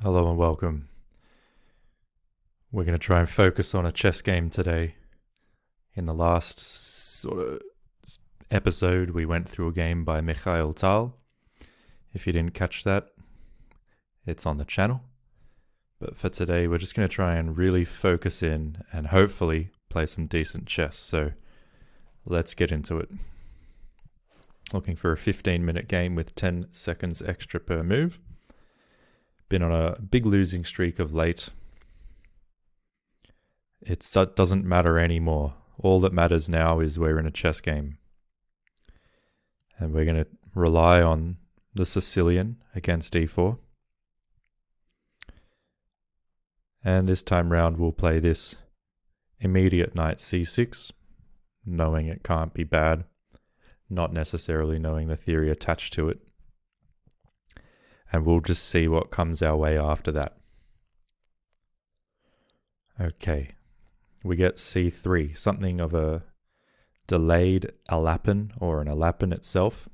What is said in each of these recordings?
Hello and welcome. We're going to try and focus on a chess game today. In the last sort of episode, we went through a game by Mikhail Tal. If you didn't catch that, it's on the channel. But for today, we're just going to try and really focus in and hopefully play some decent chess. So let's get into it. Looking for a 15-minute game with 10 seconds extra per move. Been on a big losing streak of late. It doesn't matter anymore. All that matters now is we're in a chess game. And we're going to rely on the Sicilian against e4. And this time round we'll play this immediate knight c6, knowing it can't be bad, not necessarily knowing the theory attached to it. And we'll just see what comes our way after that. Okay, we get c3, something of a delayed alapin or an alapin itself.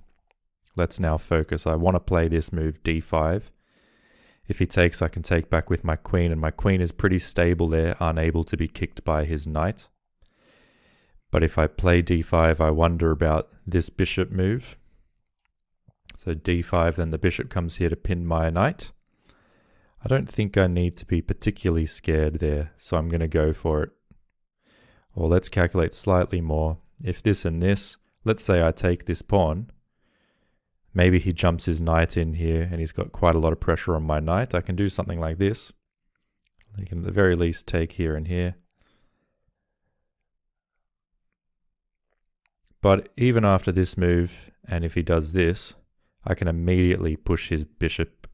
Let's now focus. I want to play this move d5. If he takes, I can take back with my queen, and my queen is pretty stable there, unable to be kicked by his knight. But if I play d5, I wonder about this bishop move. So d5, then the bishop comes here to pin my knight. I don't think I need to be particularly scared there, so I'm going to go for it. Or let's calculate slightly more. If this and this, let's say I take this pawn, maybe he jumps his knight in here and he's got quite a lot of pressure on my knight. I can do something like this. I can at the very least take here and here. But even after this move, and if he does this, I can immediately push his bishop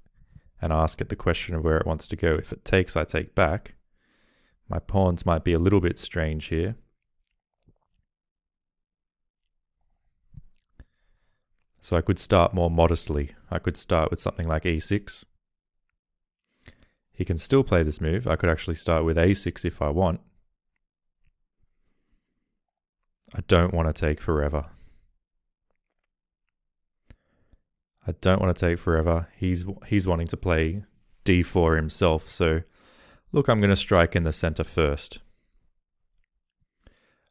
and ask it the question of where it wants to go. If it takes, I take back. My pawns might be a little bit strange here. So I could start more modestly. I could start with something like e6. He can still play this move. I could actually start with a6 if I want. I don't want to take forever. I don't want to take forever. He's wanting to play d4 himself. So look, I'm going to strike in the center first.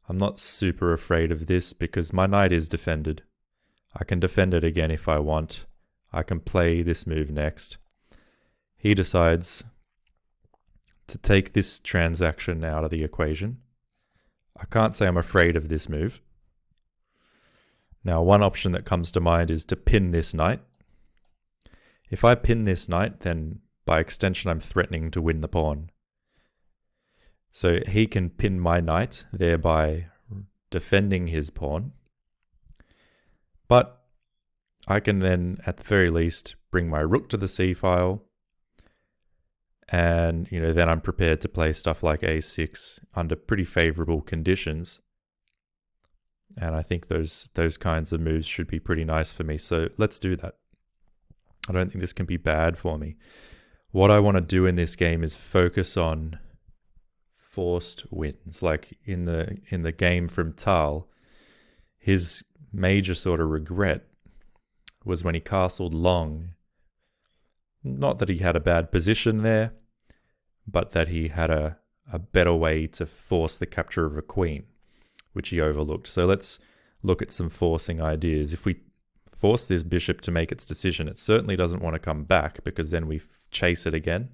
I'm not super afraid of this because my knight is defended. I can defend it again if I want. I can play this move next. He decides to take this transaction out of the equation. I can't say I'm afraid of this move. Now, one option that comes to mind is to pin this knight. If I pin this knight, then by extension I'm threatening to win the pawn. So he can pin my knight, thereby defending his pawn. But I can then, at the very least, bring my rook to the c-file. And, then I'm prepared to play stuff like a6 under pretty favorable conditions. And I think those kinds of moves should be pretty nice for me. So let's do that. I don't think this can be bad for me. What I want to do in this game is focus on forced wins. Like in the game from Tal, his major sort of regret was when he castled long. Not that he had a bad position there, but that he had a better way to force the capture of a queen, which he overlooked. So let's look at some forcing ideas. If we force this bishop to make its decision, it certainly doesn't want to come back because then we chase it again.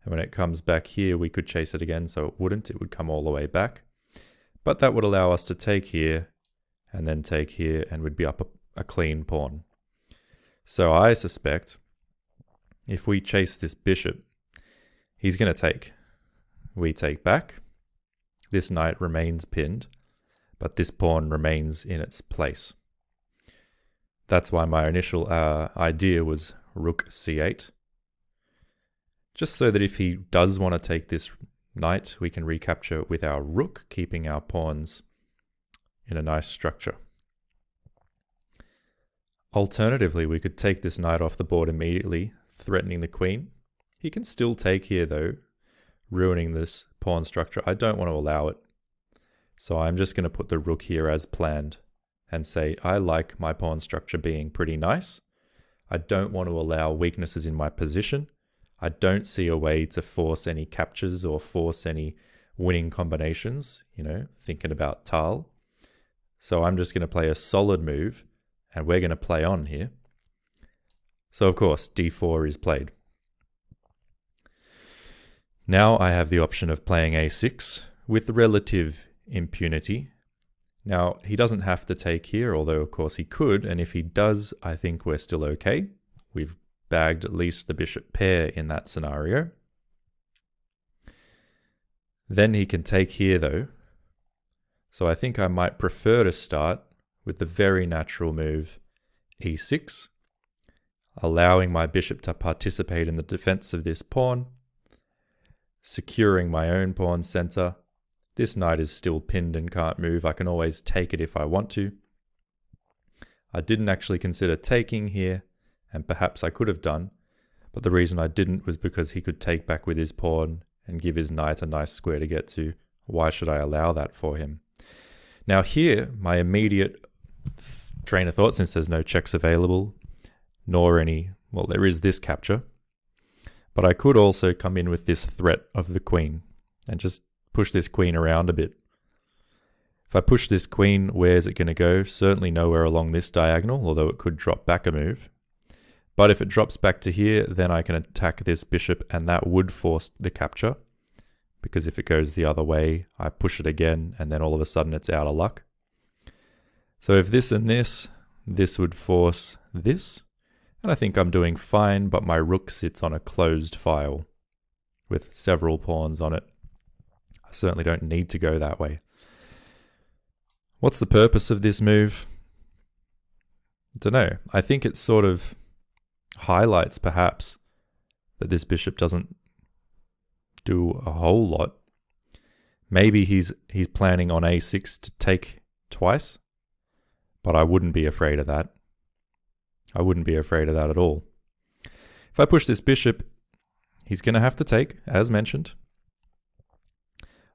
And when it comes back here, we could chase it again, so it wouldn't. It would come all the way back. But that would allow us to take here and then take here, and we'd be up a clean pawn. So I suspect if we chase this bishop, he's going to take. We take back. This knight remains pinned, but this pawn remains in its place. That's why my initial idea was rook c8. Just so that if he does want to take this knight, we can recapture with our rook, keeping our pawns in a nice structure. Alternatively, we could take this knight off the board immediately, threatening the queen. He can still take here though, ruining this pawn structure. I don't want to allow it. So I'm just going to put the rook here as planned and say, I like my pawn structure being pretty nice. I don't want to allow weaknesses in my position. I don't see a way to force any captures or force any winning combinations, thinking about Tal. So I'm just going to play a solid move, and we're going to play on here. So of course, d4 is played. Now I have the option of playing a6 with relative impunity. Now, he doesn't have to take here, although of course he could, and if he does, I think we're still okay. We've bagged at least the bishop pair in that scenario. Then he can take here though. So I think I might prefer to start with the very natural move e6, allowing my bishop to participate in the defense of this pawn, securing my own pawn center. This knight is still pinned and can't move. I can always take it if I want to. I didn't actually consider taking here, and perhaps I could have done, but the reason I didn't was because he could take back with his pawn and give his knight a nice square to get to. Why should I allow that for him? Now here, my immediate train of thought, since there's no checks available, nor any, well, there is this capture, but I could also come in with this threat of the queen and just push this queen around a bit. If I push this queen, where's it going to go? Certainly nowhere along this diagonal, although it could drop back a move. But if it drops back to here, then I can attack this bishop, and that would force the capture. Because if it goes the other way, I push it again, and then all of a sudden it's out of luck. So if this and this would force this. And I think I'm doing fine, but my rook sits on a closed file with several pawns on it. I certainly don't need to go that way. What's the purpose of this move? I don't know. I think it sort of highlights perhaps that this bishop doesn't do a whole lot. Maybe he's planning on a6 to take twice, but I wouldn't be afraid of that. I wouldn't be afraid of that at all. If I push this bishop, he's going to have to take, as mentioned.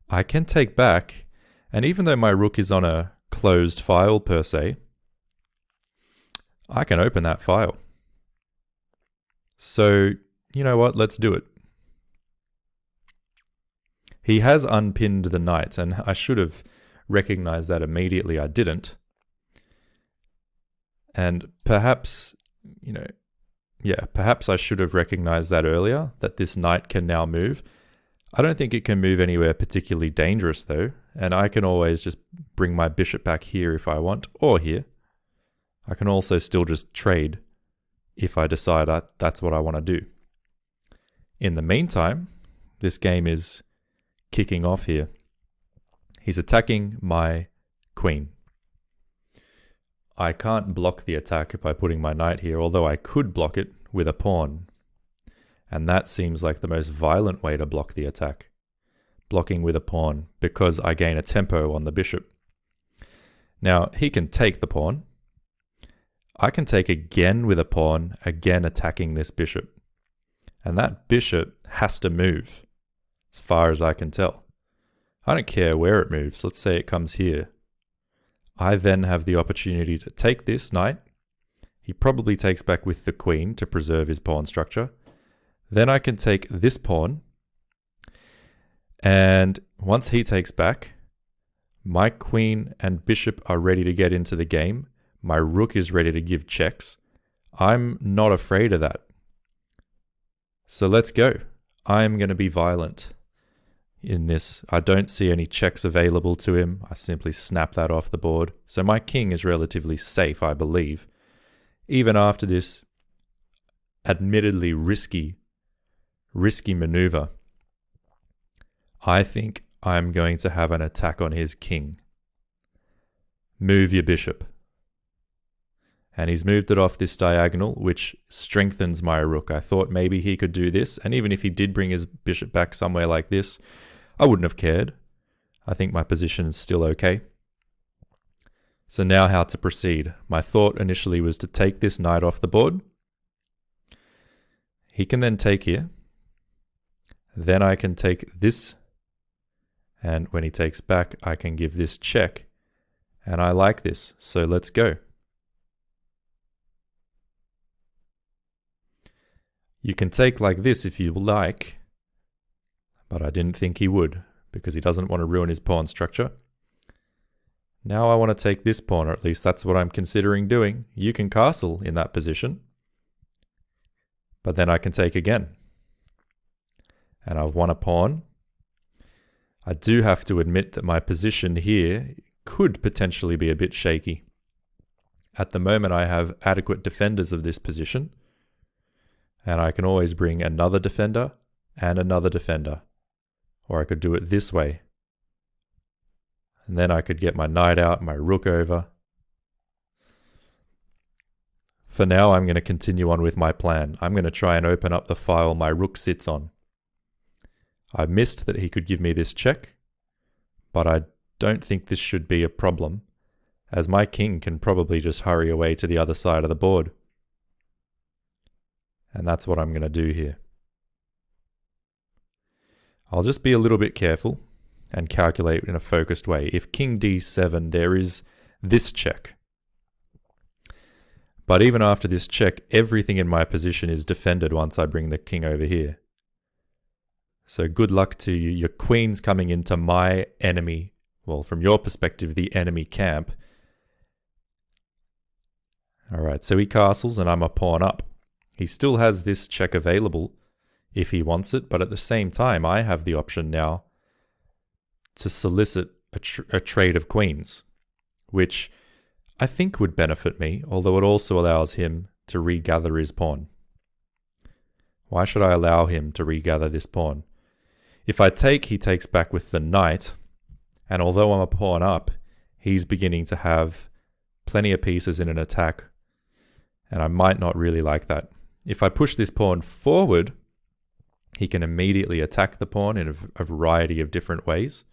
I can take back, and even though my rook is on a closed file per se, I can open that file. So, you know what? Let's do it. He has unpinned the knight, and I should have recognized that immediately. I didn't. And perhaps, perhaps I should have recognized that earlier, that this knight can now move. I don't think it can move anywhere particularly dangerous though, and I can always just bring my bishop back here if I want, or here. I can also still just trade if I decide that's what I want to do. In the meantime, this game is kicking off here. He's attacking my queen. I can't block the attack by putting my knight here, although I could block it with a pawn. And that seems like the most violent way to block the attack. Blocking with a pawn, because I gain a tempo on the bishop. Now, he can take the pawn. I can take again with a pawn, again attacking this bishop. And that bishop has to move, as far as I can tell. I don't care where it moves. Let's say it comes here. I then have the opportunity to take this knight. He probably takes back with the queen to preserve his pawn structure. Then I can take this pawn. And once he takes back, my queen and bishop are ready to get into the game. My rook is ready to give checks. I'm not afraid of that. So let's go. I'm going to be violent in this. I don't see any checks available to him. I simply snap that off the board. So my king is relatively safe, I believe. Even after this admittedly risky maneuver, I think I'm going to have an attack on his king. Move your bishop. And he's moved it off this diagonal, which strengthens my rook. I thought maybe he could do this, and even if he did bring his bishop back somewhere like this, I wouldn't have cared. I think my position is still okay. So now how to proceed. My thought initially was to take this knight off the board. He can then take here. Then I can take this. And when he takes back, I can give this check. And I like this, so let's go. You can take like this if you like, but I didn't think he would, because he doesn't want to ruin his pawn structure. Now I want to take this pawn, or at least that's what I'm considering doing. You can castle in that position, but then I can take again. And I've won a pawn. I do have to admit that my position here could potentially be a bit shaky. At the moment, I have adequate defenders of this position, and I can always bring another defender and another defender. Or I could do it this way. And then I could get my knight out, my rook over. For now, I'm going to continue on with my plan. I'm going to try and open up the file my rook sits on. I missed that he could give me this check, but I don't think this should be a problem, as my king can probably just hurry away to the other side of the board. And that's what I'm going to do here. I'll just be a little bit careful and calculate in a focused way. If king d7, there is this check. But even after this check, everything in my position is defended once I bring the king over here. So good luck to you. Your queen's coming into my enemy, well, from your perspective, the enemy camp. Alright, so he castles and I'm a pawn up. He still has this check available if he wants it, but at the same time, I have the option now to solicit a trade of queens, which I think would benefit me, although it also allows him to regather his pawn. Why should I allow him to regather this pawn? If I take, he takes back with the knight, and although I'm a pawn up, he's beginning to have plenty of pieces in an attack, and I might not really like that. If I push this pawn forward, he can immediately attack the pawn in a variety of different ways,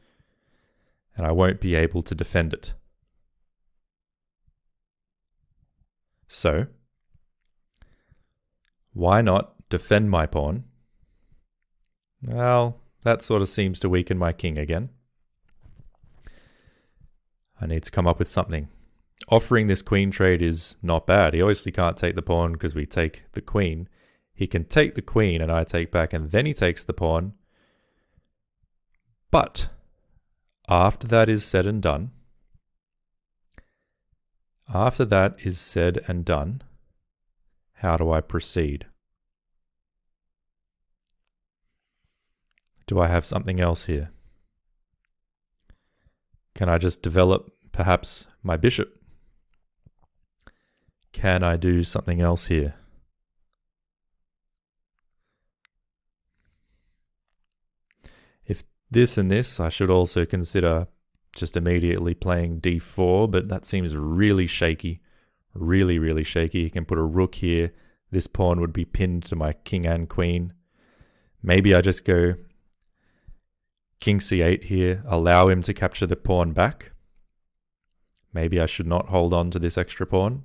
and I won't be able to defend it. So, why not defend my pawn? Well, that sort of seems to weaken my king again. I need to come up with something. Offering this queen trade is not bad. He obviously can't take the pawn because we take the queen. He can take the queen and I take back, and then he takes the pawn. But after that is said and done, how do I proceed? Do I have something else here? Can I just develop perhaps my bishop? Can I do something else here? If this and this, I should also consider just immediately playing d4, but that seems really shaky. Really, really shaky. You can put a rook here. This pawn would be pinned to my king and queen. Maybe I just go king c8 here, allow him to capture the pawn back. Maybe I should not hold on to this extra pawn.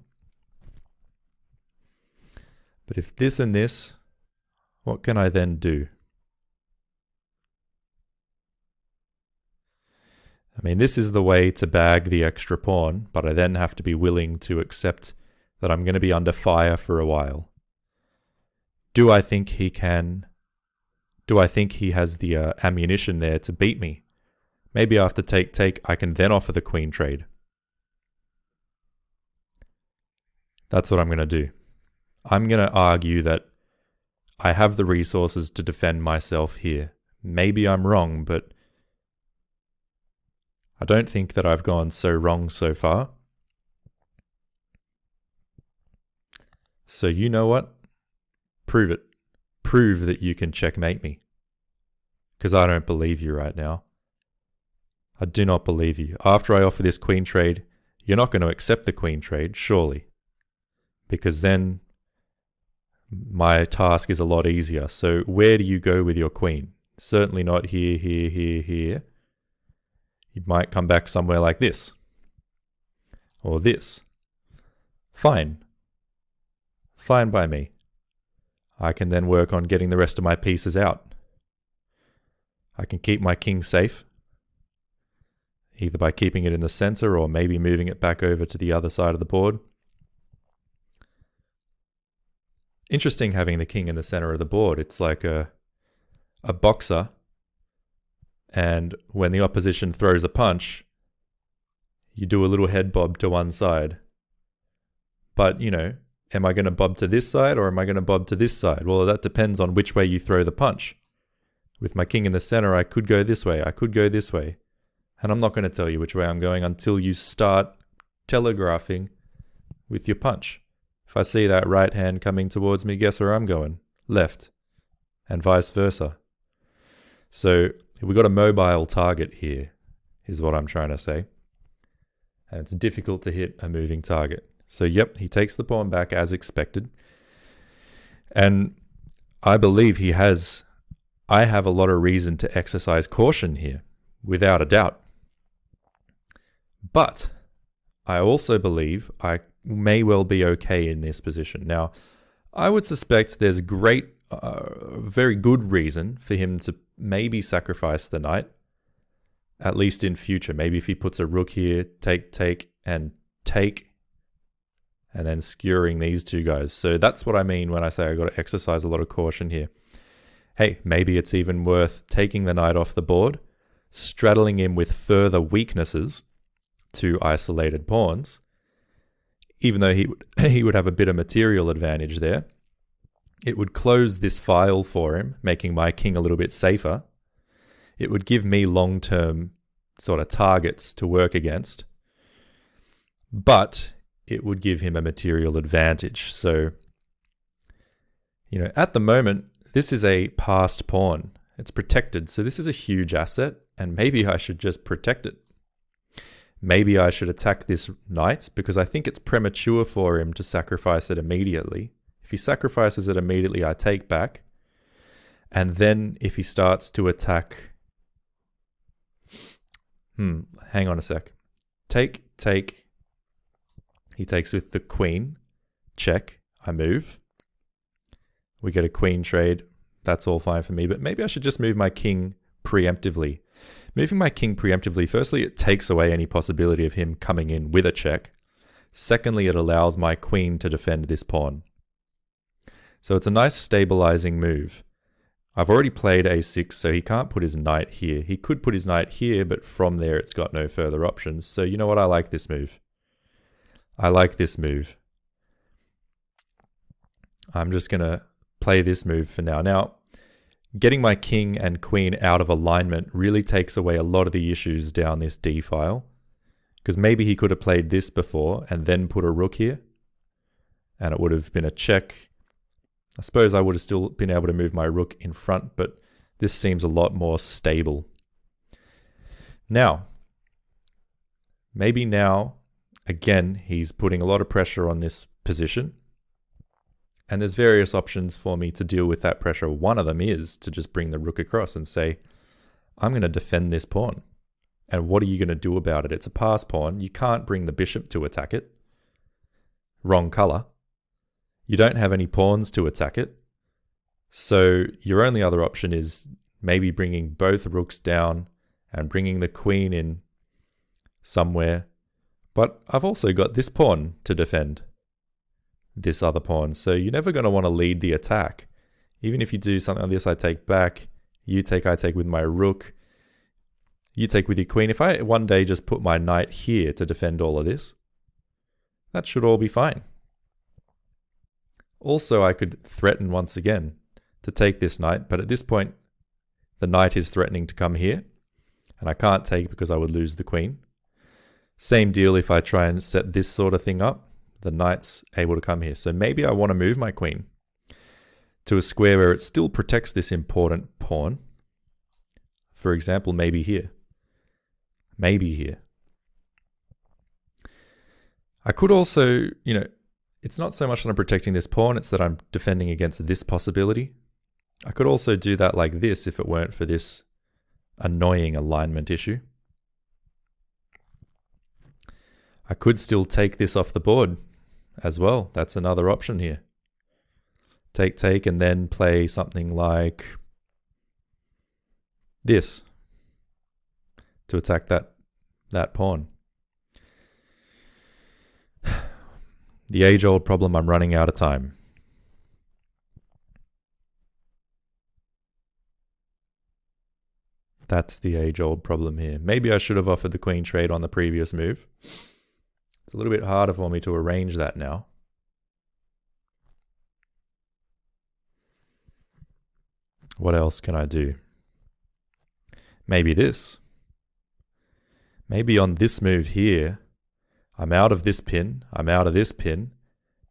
But if this and this, what can I then do? I mean, this is the way to bag the extra pawn, but I then have to be willing to accept that I'm going to be under fire for a while. Do I think he can? Do I think he has the ammunition there to beat me? Maybe after take, I can then offer the queen trade. That's what I'm going to do. I'm going to argue that I have the resources to defend myself here. Maybe I'm wrong, but I don't think that I've gone so wrong so far. So you know what? Prove it. Prove that you can checkmate me. Because I don't believe you right now. I do not believe you. After I offer this queen trade, you're not going to accept the queen trade, surely. Because then my task is a lot easier. So where do you go with your queen? Certainly not here, here, here, here. You might come back somewhere like this. Or this. Fine. Fine by me. I can then work on getting the rest of my pieces out. I can keep my king safe, either by keeping it in the center or maybe moving it back over to the other side of the board. interesting having the king in the center of the board. It's like a boxer, and when the opposition throws a punch, you do a little head bob to one side. But, am I going to bob to this side or am I going to bob to this side? Well, that depends on which way you throw the punch. With my king in the center, I could go this way, I could go this way. And I'm not going to tell you which way I'm going until you start telegraphing with your punch. If I see that right hand coming towards me, guess where I'm going? Left. And vice versa. So we've got a mobile target here, is what I'm trying to say. And it's difficult to hit a moving target. So yep, he takes the pawn back as expected. And I believe I have a lot of reason to exercise caution here, without a doubt. But I also believe I may well be okay in this position. Now, I would suspect there's very good reason for him to maybe sacrifice the knight, at least in future. Maybe if he puts a rook here, take, and take, and then skewering these two guys. So that's what I mean when I say I got to exercise a lot of caution here. Hey, maybe it's even worth taking the knight off the board, straddling him with further weaknesses to isolated pawns, even though he would have a bit of material advantage there. It would close this file for him, making my king a little bit safer. It would give me long-term sort of targets to work against, but it would give him a material advantage. So, at the moment, this is a passed pawn. It's protected, so this is a huge asset, and maybe I should just protect it. Maybe I should attack this knight, because I think it's premature for him to sacrifice it immediately. If he sacrifices it immediately, I take back. And then if he starts to attack... hang on a sec. Take. He takes with the queen. Check. I move. We get a queen trade. That's all fine for me. But maybe I should just move my king preemptively. Moving my king preemptively, firstly, it takes away any possibility of him coming in with a check. Secondly, it allows my queen to defend this pawn. So it's a nice stabilizing move. I've already played a6, so he can't put his knight here. He could put his knight here, but from there it's got no further options. So you know what? I like this move. I'm just going to play this move for now. Now, getting my king and queen out of alignment really takes away a lot of the issues down this d file. Because maybe he could have played this before and then put a rook here. And it would have been a check. I suppose I would have still been able to move my rook in front, but this seems a lot more stable. Now, again, he's putting a lot of pressure on this position. And there's various options for me to deal with that pressure. One of them is to just bring the rook across and say, I'm going to defend this pawn. And what are you going to do about it? It's a pass pawn. You can't bring the bishop to attack it. Wrong color. You don't have any pawns to attack it. So your only other option is maybe bringing both rooks down and bringing the queen in somewhere. But I've also got this pawn to defend this other pawn. So you're never going to want to lead the attack. Even if you do something like this, I take back, you take, I take with my rook, you take with your queen. If I one day just put my knight here to defend all of this, that should all be fine. Also, I could threaten once again to take this knight, but at this point, the knight is threatening to come here, and I can't take because I would lose the queen. Same deal if I try and set this sort of thing up, the knight's able to come here. So maybe I want to move my queen to a square where it still protects this important pawn. For example, maybe here. Maybe here. I could also, it's not so much that I'm protecting this pawn, it's that I'm defending against this possibility. I could also do that like this if it weren't for this annoying alignment issue. I could still take this off the board as well. That's another option here. Take, and then play something like this to attack that pawn. The age-old problem, I'm running out of time. That's the age-old problem here. Maybe I should have offered the queen trade on the previous move. It's a little bit harder for me to arrange that now. What else can I do? Maybe this. Maybe on this move here, I'm out of this pin, I'm out of this pin,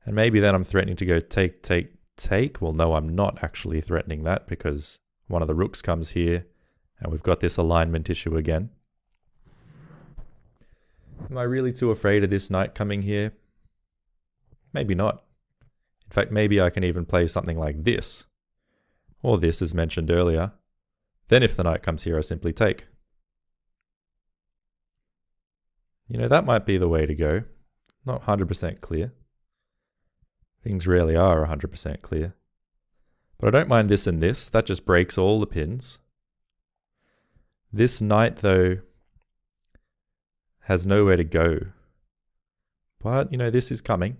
and maybe then I'm threatening to go take, take, take. Well, no, I'm not actually threatening that because one of the rooks comes here, and we've got this alignment issue again. Am I really too afraid of this knight coming here? Maybe not. In fact, maybe I can even play something like this. Or this, as mentioned earlier. Then if the knight comes here, I simply take. You know, that might be the way to go. Not 100% clear. Things rarely are 100% clear. But I don't mind this and this. That just breaks all the pins. This knight, though, has nowhere to go. But, you know, this is coming.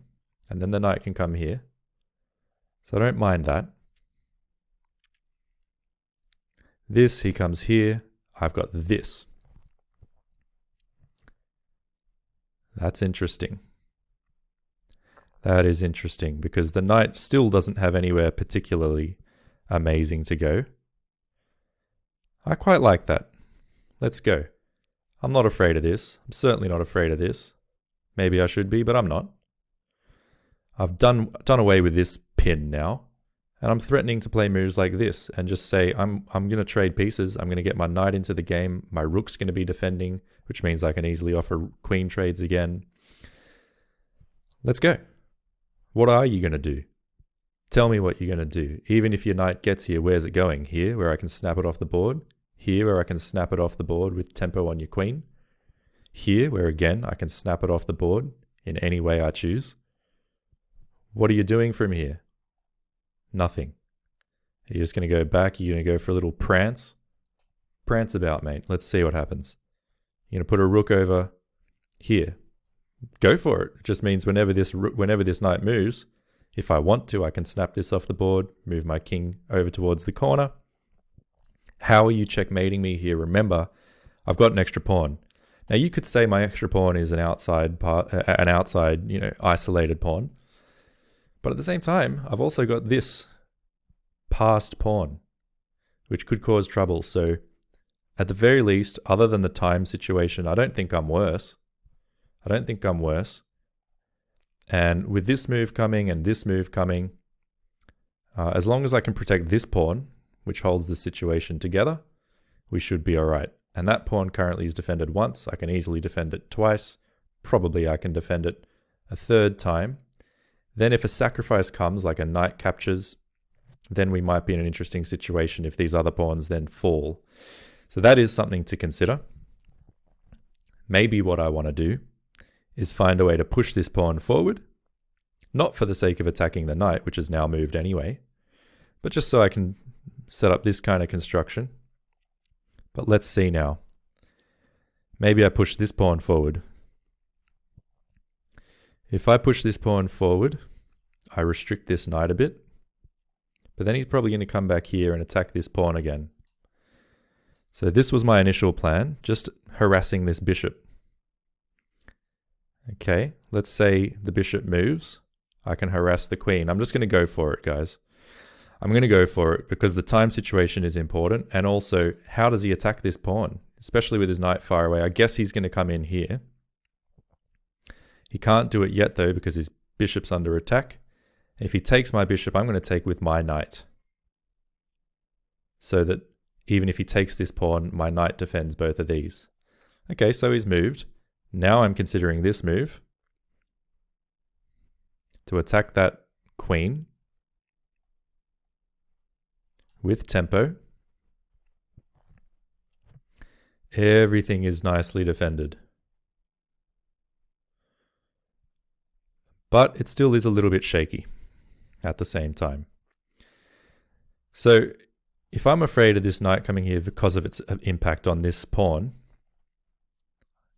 And then the knight can come here. So I don't mind that. This, he comes here. I've got this. That's interesting. That is interesting because the knight still doesn't have anywhere particularly amazing to go. I quite like that. Let's go. I'm not afraid of this. I'm certainly not afraid of this. Maybe I should be, but I'm not. I've done away with this pin now, and I'm threatening to play moves like this and just say I'm going to trade pieces. I'm going to get my knight into the game. My rook's going to be defending, which means I can easily offer queen trades again. Let's go. What are you going to do? Tell me what you're going to do. Even if your knight gets here, where's it going? Here, where I can snap it off the board. Here, where I can snap it off the board with tempo on your queen. Here, where again, I can snap it off the board in any way I choose. What are you doing from here? Nothing. You're just going to go back. You're going to go for a little prance. Prance about, mate. Let's see what happens. You're going to put a rook over here. Go for it. It just means whenever this knight moves, if I want to, I can snap this off the board, move my king over towards the corner. How are you checkmating me here? Remember, I've got an extra pawn. Now you could say my extra pawn is an outside, isolated pawn. But at the same time, I've also got this passed pawn, which could cause trouble. So at the very least, other than the time situation, I don't think I'm worse. And with this move coming and this move coming, as long as I can protect this pawn, which holds the situation together, we should be all right. And that pawn currently is defended once. I can easily defend it twice. Probably I can defend it a third time. Then if a sacrifice comes, like a knight captures, then we might be in an interesting situation if these other pawns then fall. So that is something to consider. Maybe what I want to do is find a way to push this pawn forward, not for the sake of attacking the knight, which is now moved anyway, but just so I can set up this kind of construction. But let's see now. Maybe I push this pawn forward. If I push this pawn forward, I restrict this knight a bit, but then he's probably going to come back here and attack this pawn again. So this was my initial plan, just harassing this bishop. Okay, let's say the bishop moves. I can harass the queen. I'm just going to go for it, guys. I'm going to go for it because the time situation is important. And also, how does he attack this pawn? Especially with his knight far away. I guess he's going to come in here. He can't do it yet, though, because his bishop's under attack. If he takes my bishop, I'm going to take with my knight. So that even if he takes this pawn, my knight defends both of these. Okay, so he's moved. Now I'm considering this move to attack that queen with tempo. Everything is nicely defended. But it still is a little bit shaky at the same time. So if I'm afraid of this knight coming here because of its impact on this pawn,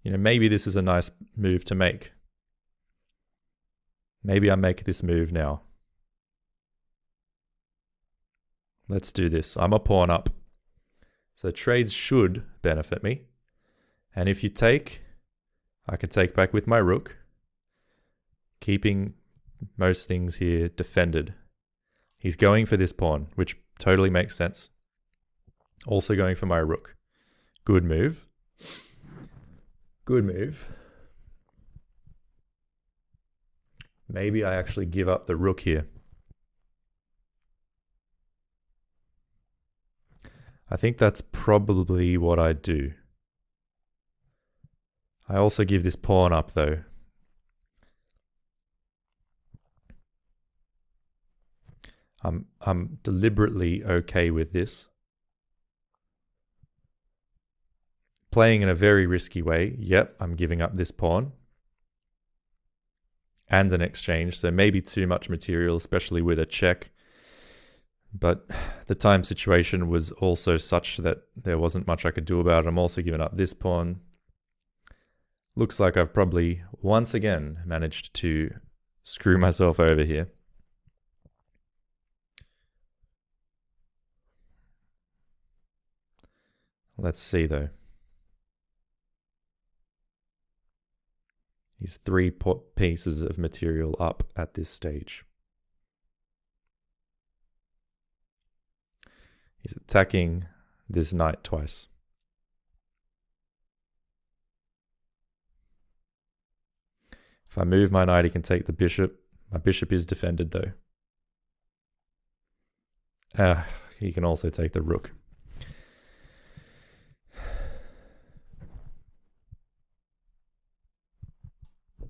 maybe this is a nice move to make. Maybe I make this move now. Let's do this. I'm a pawn up. So trades should benefit me. And if you take, I can take back with my rook, keeping most things here defended. He's going for this pawn, which totally makes sense. Also going for my rook. Good move. Good move. Maybe I actually give up the rook here. I think that's probably what I do. I also give this pawn up though. I'm deliberately okay with this. Playing in a very risky way. Yep, I'm giving up this pawn. And an exchange, so maybe too much material, especially with a check. But the time situation was also such that there wasn't much I could do about it. I'm also giving up this pawn. Looks like I've probably once again managed to screw myself over here. Let's see though. He's 3 pieces of material up at this stage. He's attacking this knight twice. If I move my knight, he can take the bishop. My bishop is defended though. He can also take the rook.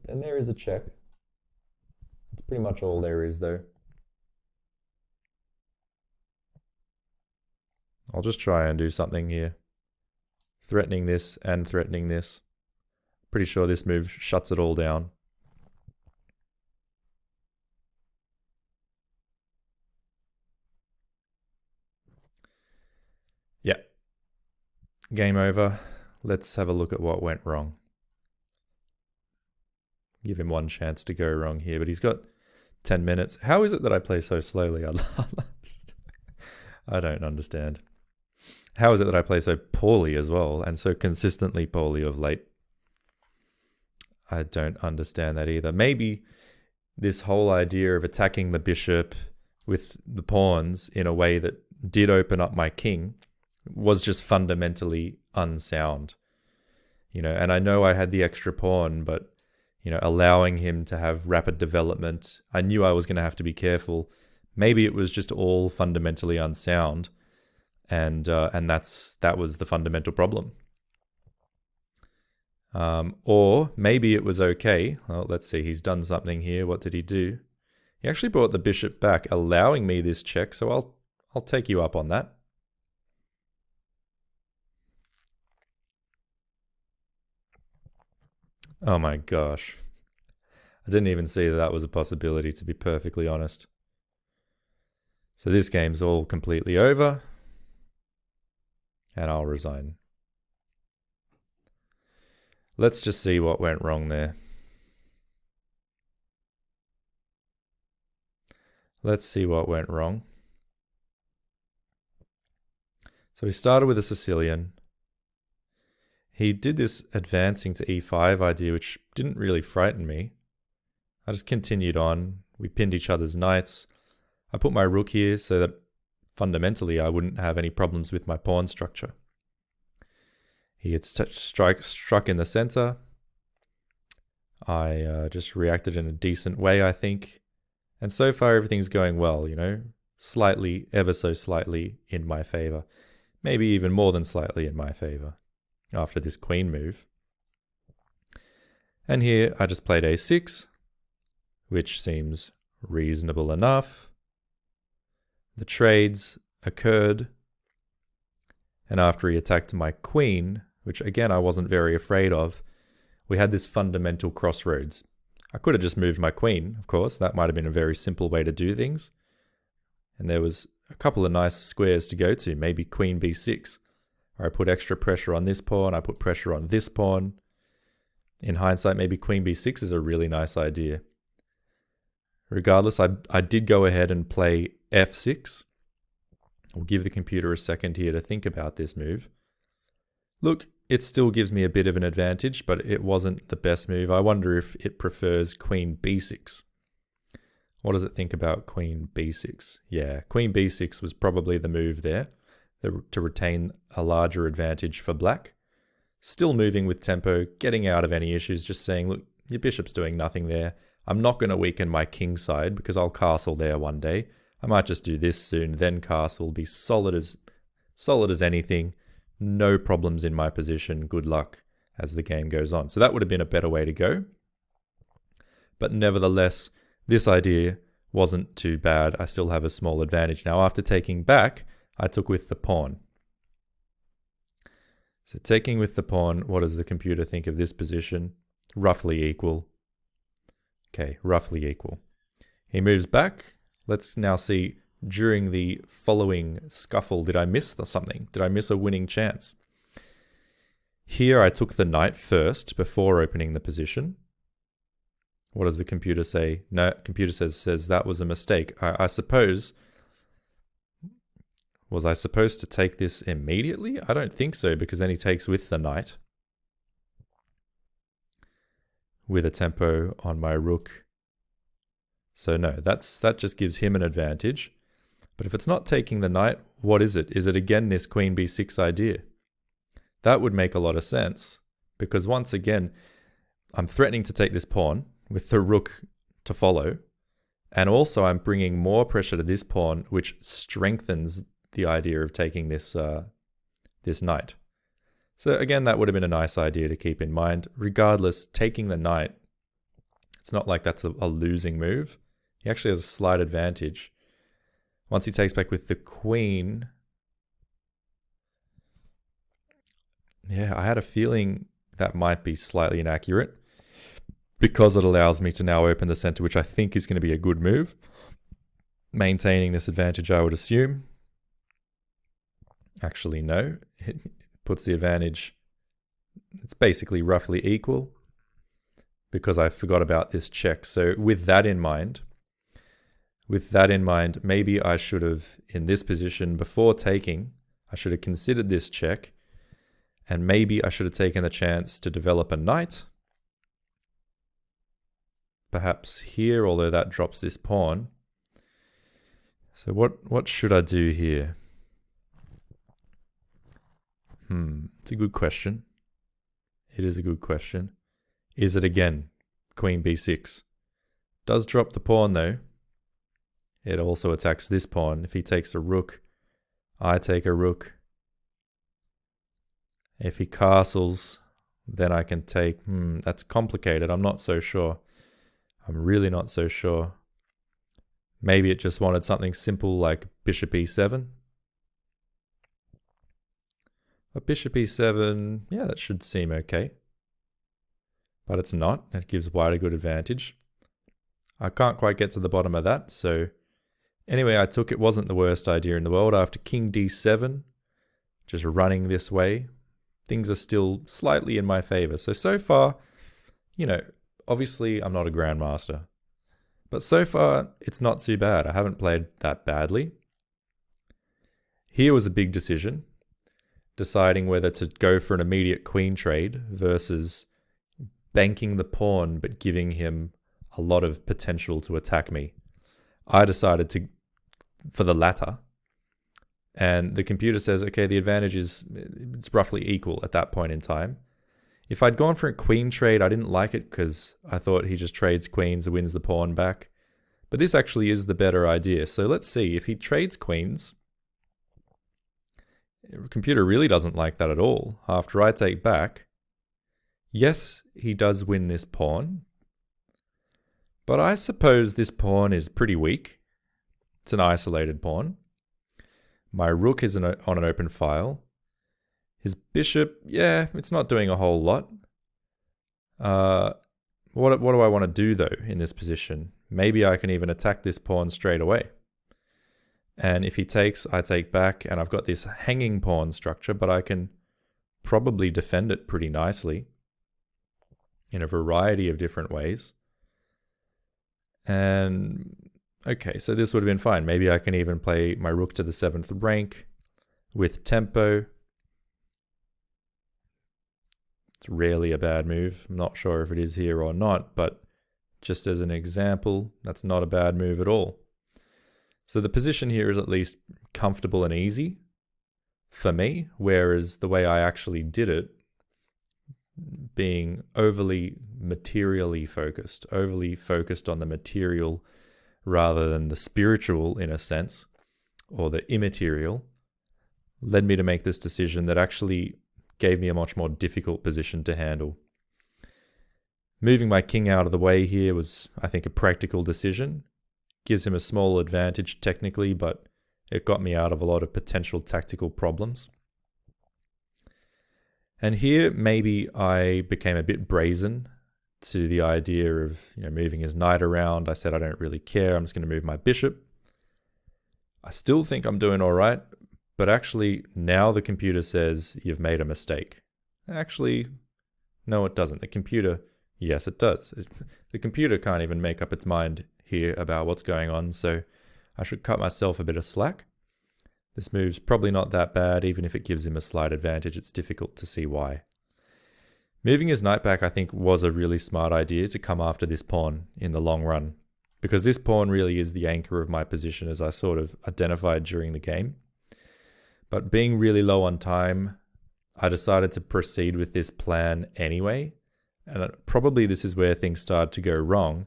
Then there is a check. That's pretty much all there is though. I'll just try and do something here. Threatening this and threatening this. Pretty sure this move shuts it all down. Yeah. Game over. Let's have a look at what went wrong. Give him one chance to go wrong here, but he's got 10 minutes. How is it that I play so slowly? I don't understand. How is it that I play so poorly as well, and so consistently poorly of late? I don't understand that either. Maybe this whole idea of attacking the bishop with the pawns in a way that did open up my king was just fundamentally unsound. You know, and I know I had the extra pawn, but you know, allowing him to have rapid development, I knew I was going to have to be careful. Maybe it was just all fundamentally unsound, and that was the fundamental problem. Or maybe it was okay. Well, let's see. He's done something here. What did he do? He actually brought the bishop back, allowing me this check. So I'll take you up on that. Oh my gosh. I didn't even see that that was a possibility, to be perfectly honest. So this game's all completely over. And I'll resign. Let's just see what went wrong there. Let's see what went wrong. So we started with a Sicilian. He did this advancing to e5 idea, which didn't really frighten me. I just continued on. We pinned each other's knights. I put my rook here so that fundamentally I wouldn't have any problems with my pawn structure. He had struck in the center. I just reacted in a decent way, I think. And so far everything's going well, you know, slightly, ever so slightly in my favor. Maybe even more than slightly in my favor after this queen move. And here I just played a6, which seems reasonable enough. The trades occurred. And after he attacked my queen, which again I wasn't very afraid of, we had this fundamental crossroads. I could have just moved my queen, of course. That might have been a very simple way to do things. And there was a couple of nice squares to go to, maybe queen b6, where I put extra pressure on this pawn, I put pressure on this pawn. In hindsight, maybe queen b6 is a really nice idea. Regardless, I did go ahead and play f6. We'll give the computer a second here to think about this move. Look, it still gives me a bit of an advantage, but it wasn't the best move. I wonder if it prefers queen b6. What does it think about queen b6? Yeah, queen b6 was probably the move there to retain a larger advantage for black. Still moving with tempo, getting out of any issues, just saying, look, your bishop's doing nothing there. I'm not going to weaken my king side because I'll castle there one day. I might just do this soon, then castle, be solid as anything. No problems in my position. Good luck as the game goes on. So that would have been a better way to go. But nevertheless, this idea wasn't too bad. I still have a small advantage. Now, after taking back, I took with the pawn. So taking with the pawn, what does the computer think of this position? Roughly equal. Okay, roughly equal. He moves back. Let's now see, during the following scuffle, did I miss something? Did I miss a winning chance? Here I took the knight first before opening the position. What does the computer say? No, computer says that was a mistake. I suppose, was I supposed to take this immediately? I don't think so, because then he takes with the knight. With a tempo on my rook. So no, that just gives him an advantage. But if it's not taking the knight, what is it? Is it again this queen b6 idea? That would make a lot of sense, because once again, I'm threatening to take this pawn with the rook to follow, and also I'm bringing more pressure to this pawn, which strengthens the idea of taking this this knight. So again, that would have been a nice idea to keep in mind. Regardless, taking the knight, it's not like that's a losing move. He actually has a slight advantage. Once he takes back with the queen, yeah, I had a feeling that might be slightly inaccurate, because it allows me to now open the center, which I think is going to be a good move. Maintaining this advantage, I would assume. Actually, no. It puts the advantage, it's basically roughly equal, because I forgot about this check. So with that in mind, maybe I should have, in this position, before taking, I should have considered this check, and maybe I should have taken the chance to develop a knight. Perhaps here, although that drops this pawn. So what should I do here? It's a good question. It is a good question. Is it again queen b6? Does drop the pawn though. It also attacks this pawn. If he takes a rook, I take a rook. If he castles, then I can take... that's complicated. I'm not so sure. I'm really not so sure. Maybe it just wanted something simple like bishop e7. But bishop e7, yeah, that should seem okay. But it's not. It gives white a good advantage. I can't quite get to the bottom of that, so... Anyway, I took it. Wasn't the worst idea in the world. After king d7, just running this way, things are still slightly in my favor. So far, you know, obviously I'm not a grandmaster, but so far it's not too bad. I haven't played that badly. Here was a big decision, deciding whether to go for an immediate queen trade versus banking the pawn but giving him a lot of potential to attack me. I decided for the latter, and the computer says, okay, the advantage is, it's roughly equal at that point in time. If I'd gone for a queen trade, I didn't like it because I thought he just trades queens and wins the pawn back. But this actually is the better idea. So let's see, if he trades queens, the computer really doesn't like that at all. After I take back, yes, he does win this pawn, but I suppose this pawn is pretty weak. It's an isolated pawn. My rook is on an open file. His bishop, yeah, it's not doing a whole lot. What do I want to do, though, in this position? Maybe I can even attack this pawn straight away. And if he takes, I take back, and I've got this hanging pawn structure, but I can probably defend it pretty nicely in a variety of different ways. And Okay, so this would have been fine. Maybe I can even play my rook to the 7th rank with tempo. It's rarely a bad move. I'm not sure if it is here or not, but just as an example, that's not a bad move at all. So the position here is at least comfortable and easy for me, whereas the way I actually did it, being overly materially focused, overly focused on the material rather than the spiritual in a sense, or the immaterial, led me to make this decision that actually gave me a much more difficult position to handle. Moving my king out of the way here was, I think, a practical decision. Gives him a small advantage technically, but it got me out of a lot of potential tactical problems. And here, maybe I became a bit brazen to the idea of, moving his knight around. I said, I don't really care. I'm just going to move my bishop. I still think I'm doing all right, but actually now the computer says you've made a mistake. Actually, no, it doesn't. The computer, yes, it does. The computer can't even make up its mind here about what's going on, so I should cut myself a bit of slack. This move's probably not that bad. Even if it gives him a slight advantage, it's difficult to see why. Moving his knight back, I think, was a really smart idea to come after this pawn in the long run, because this pawn really is the anchor of my position, as I sort of identified during the game. But being really low on time, I decided to proceed with this plan anyway, and probably this is where things started to go wrong,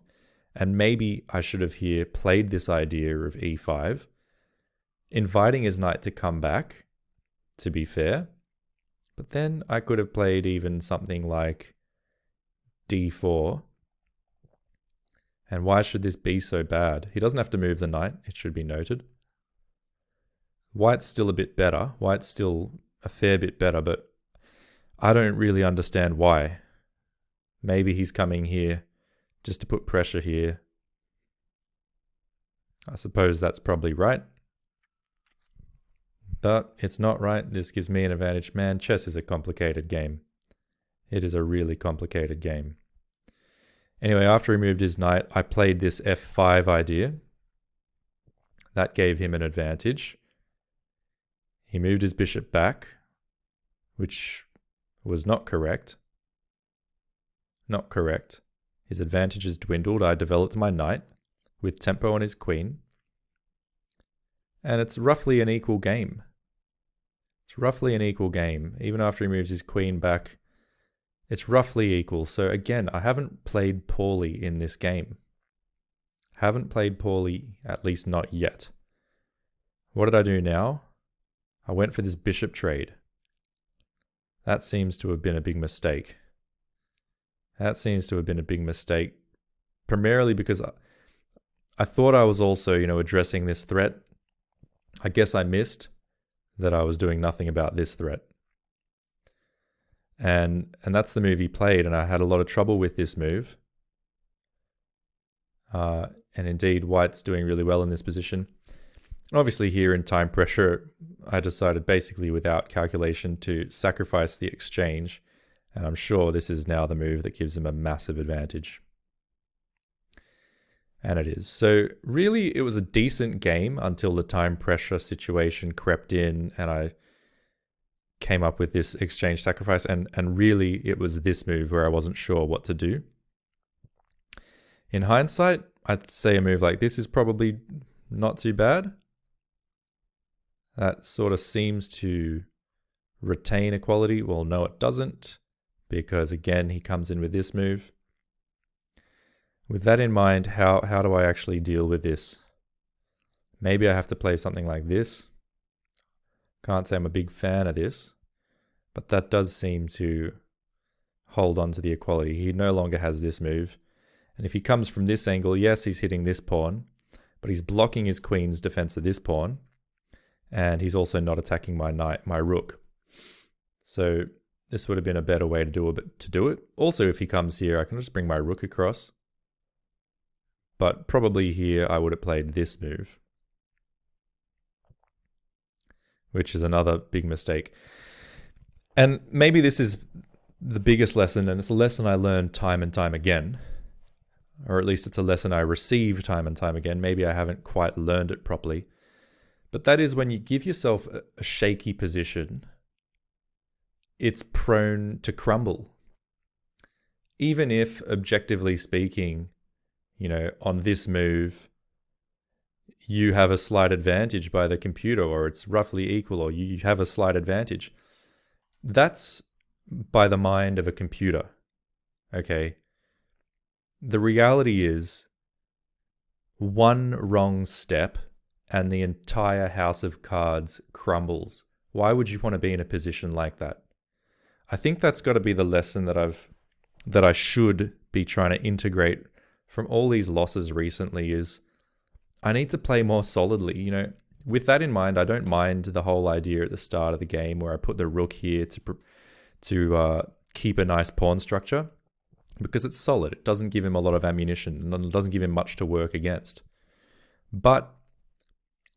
and maybe I should have here played this idea of e5, inviting his knight to come back, to be fair. But then I could have played even something like d4. And why should this be so bad? He doesn't have to move the knight, it should be noted. White's still a bit better. White's still a fair bit better, but I don't really understand why. Maybe he's coming here just to put pressure here. I suppose that's probably right. But it's not right. This gives me an advantage. Man, chess is a complicated game. It is a really complicated game. Anyway, after he moved his knight, I played this f5 idea. That gave him an advantage. He moved his bishop back, which was not correct. Not correct. His advantages dwindled. I developed my knight with tempo on his queen. And it's roughly an equal game. It's roughly an equal game. Even after he moves his queen back, it's roughly equal. So again, I haven't played poorly in this game. Haven't played poorly, at least not yet. What did I do now? I went for this bishop trade. That seems to have been a big mistake. That seems to have been a big mistake, primarily because I thought I was also, addressing this threat. I guess I missed that I was doing nothing about this threat. And that's the move he played, and I had a lot of trouble with this move. And indeed, White's doing really well in this position. And obviously here in time pressure, I decided basically without calculation to sacrifice the exchange. And I'm sure this is now the move that gives him a massive advantage. And it is. So really, it was a decent game until the time pressure situation crept in and I came up with this exchange sacrifice. And really, it was this move where I wasn't sure what to do. In hindsight, I'd say a move like this is probably not too bad. That sort of seems to retain equality. Well, no, it doesn't, because again, he comes in with this move. With that in mind, how do I actually deal with this? Maybe I have to play something like this. Can't say I'm a big fan of this, but that does seem to hold on to the equality. He no longer has this move. And if he comes from this angle, yes, he's hitting this pawn, but he's blocking his queen's defense of this pawn. And he's also not attacking my knight, my rook. So this would have been a better way to do it. Also, if he comes here, I can just bring my rook across. But probably here I would have played this move, which is another big mistake. And maybe this is the biggest lesson, and it's a lesson I learned time and time again. or at least it's a lesson I receive time and time again. Maybe I haven't quite learned it properly. But that is when you give yourself a shaky position, it's prone to crumble. Even if, objectively speaking, on this move, you have a slight advantage by the computer, or it's roughly equal, or you have a slight advantage. That's by the mind of a computer, okay? The reality is, one wrong step and the entire house of cards crumbles. Why would you want to be in a position like that? I think that's got to be the lesson that I should be trying to integrate from all these losses recently is I need to play more solidly. With that in mind, I don't mind the whole idea at the start of the game where I put the rook here to keep a nice pawn structure, because it's solid. It doesn't give him a lot of ammunition, and it doesn't give him much to work against. But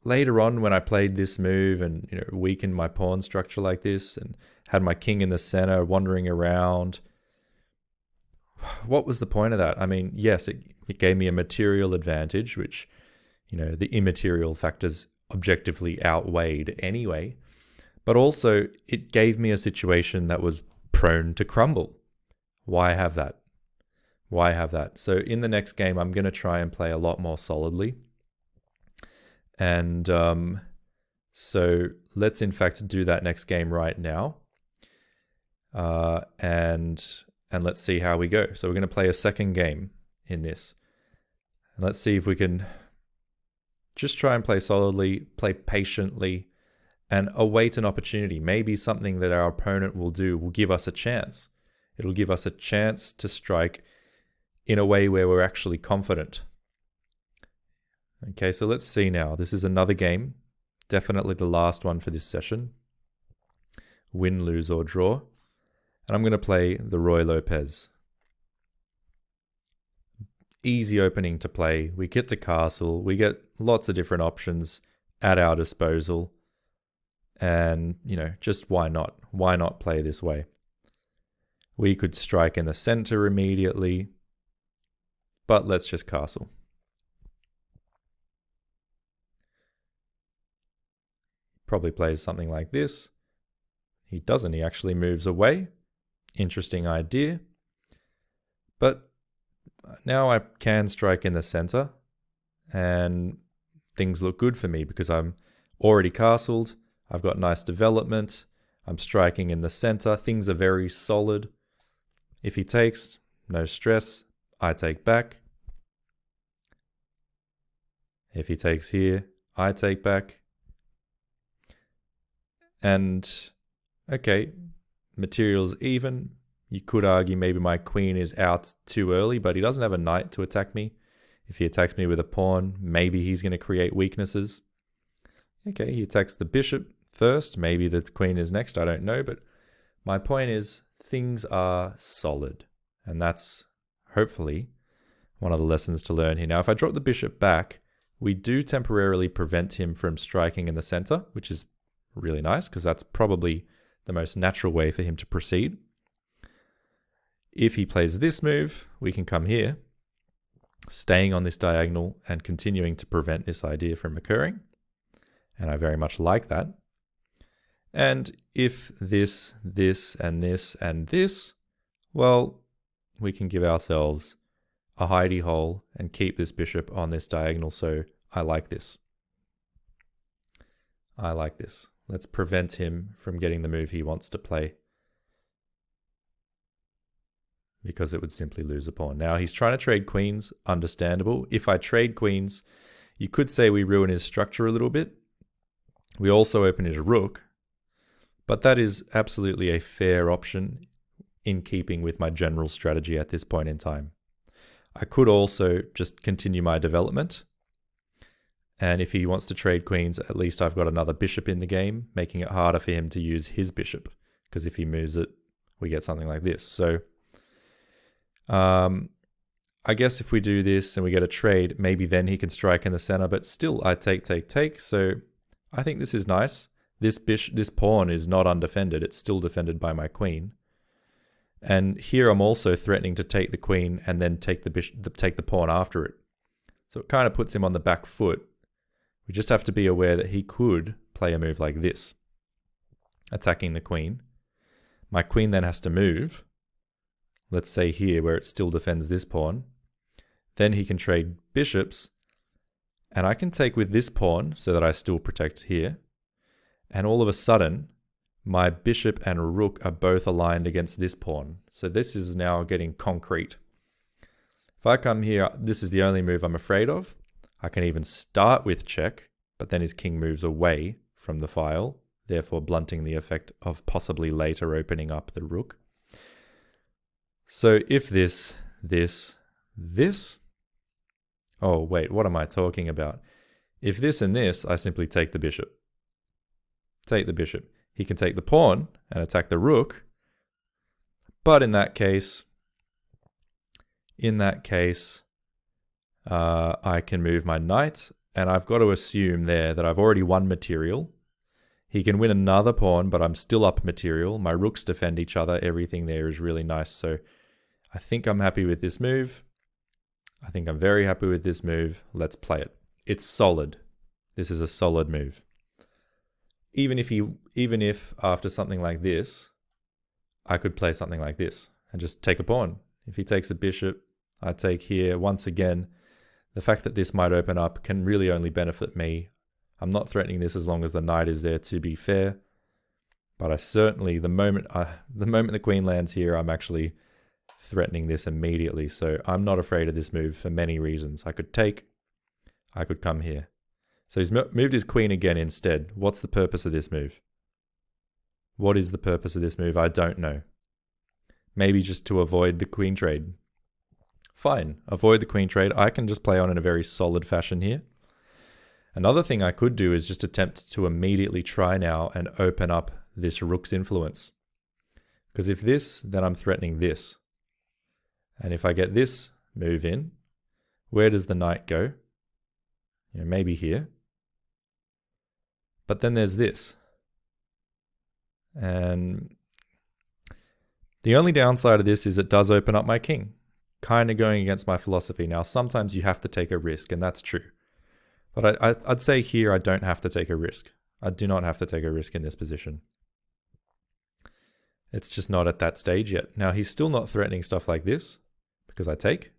later on, when I played this move and weakened my pawn structure like this and had my king in the center wandering around, what was the point of that? I mean, yes, it gave me a material advantage, which, the immaterial factors objectively outweighed anyway. But also, it gave me a situation that was prone to crumble. Why have that? Why have that? So in the next game, I'm going to try and play a lot more solidly. And so let's in fact do that next game right now. And let's see how we go. So we're going to play a second game in this. And let's see if we can just try and play solidly, play patiently, and await an opportunity. Maybe something that our opponent will do will give us a chance. It'll give us a chance to strike in a way where we're actually confident. Okay, so let's see now. This is another game. Definitely the last one for this session. Win, lose, or draw. And I'm going to play the Roy Lopez. Easy opening to play. We get to castle. We get lots of different options at our disposal. And, just why not? Why not play this way? We could strike in the center immediately. But let's just castle. Probably plays something like this. He doesn't. He actually moves away. Interesting idea. But now I can strike in the center. And things look good for me because I'm already castled. I've got nice development. I'm striking in the center. Things are very solid. If he takes, no stress. I take back. If he takes here, I take back. And, okay, material's even. You could argue maybe my queen is out too early, but he doesn't have a knight to attack me. If he attacks me with a pawn, maybe he's going to create weaknesses. Okay, he attacks the bishop first. Maybe the queen is next. I don't know. But my point is things are solid. And that's hopefully one of the lessons to learn here. Now, if I drop the bishop back, we do temporarily prevent him from striking in the center, which is really nice because that's probably the most natural way for him to proceed. If he plays this move, we can come here, staying on this diagonal and continuing to prevent this idea from occurring. And I very much like that. And if this, and this, and this, well, we can give ourselves a hidey hole and keep this bishop on this diagonal. So I like this. I like this. Let's prevent him from getting the move he wants to play, because it would simply lose a pawn. Now he's trying to trade queens, understandable. If I trade queens, you could say we ruin his structure a little bit. We also open his rook, but that is absolutely a fair option in keeping with my general strategy at this point in time. I could also just continue my development. And if he wants to trade queens, at least I've got another bishop in the game, making it harder for him to use his bishop. Because if he moves it, we get something like this. So I guess if we do this and we get a trade, maybe then he can strike in the center. But still, I take. So I think this is nice. This pawn is not undefended. It's still defended by my queen. And here I'm also threatening to take the queen and then take the pawn after it. So it kind of puts him on the back foot. We just have to be aware that he could play a move like this, attacking the queen. My queen then has to move. Let's say here where it still defends this pawn. Then he can trade bishops, and I can take with this pawn so that I still protect here. And all of a sudden, my bishop and rook are both aligned against this pawn. So this is now getting concrete. If I come here, this is the only move I'm afraid of. I can even start with check, but then his king moves away from the file, therefore blunting the effect of possibly later opening up the rook. So if this, oh wait, what am I talking about? If this and this, I simply take the bishop. Take the bishop. He can take the pawn and attack the rook, but in that case, I can move my knight, and I've got to assume there that I've already won material. He can win another pawn, but I'm still up material. My rooks defend each other. Everything there is really nice. So I think I'm happy with this move. I think I'm very happy with this move. Let's play it. It's solid. This is a solid move. Even if after something like this, I could play something like this and just take a pawn. If he takes a bishop, I take here. Once again, the fact that this might open up can really only benefit me. I'm not threatening this as long as the knight is there, to be fair. But I certainly, the moment the queen lands here, I'm actually threatening this immediately. So I'm not afraid of this move for many reasons. I could take, I could come here. So he's moved his queen again instead. What's the purpose of this move? What is the purpose of this move? I don't know. Maybe just to avoid the queen trade. Fine, avoid the queen trade. I can just play on in a very solid fashion here. Another thing I could do is just attempt to immediately try now and open up this rook's influence. Because if this, then I'm threatening this. And if I get this move in, where does the knight go? You know, maybe here. But then there's this. And the only downside of this is it does open up my king. Kind of going against my philosophy. Now, sometimes you have to take a risk, and that's true. But I'd say here I don't have to take a risk. I do not have to take a risk in this position. It's just not at that stage yet. Now, he's still not threatening stuff like this, because I take.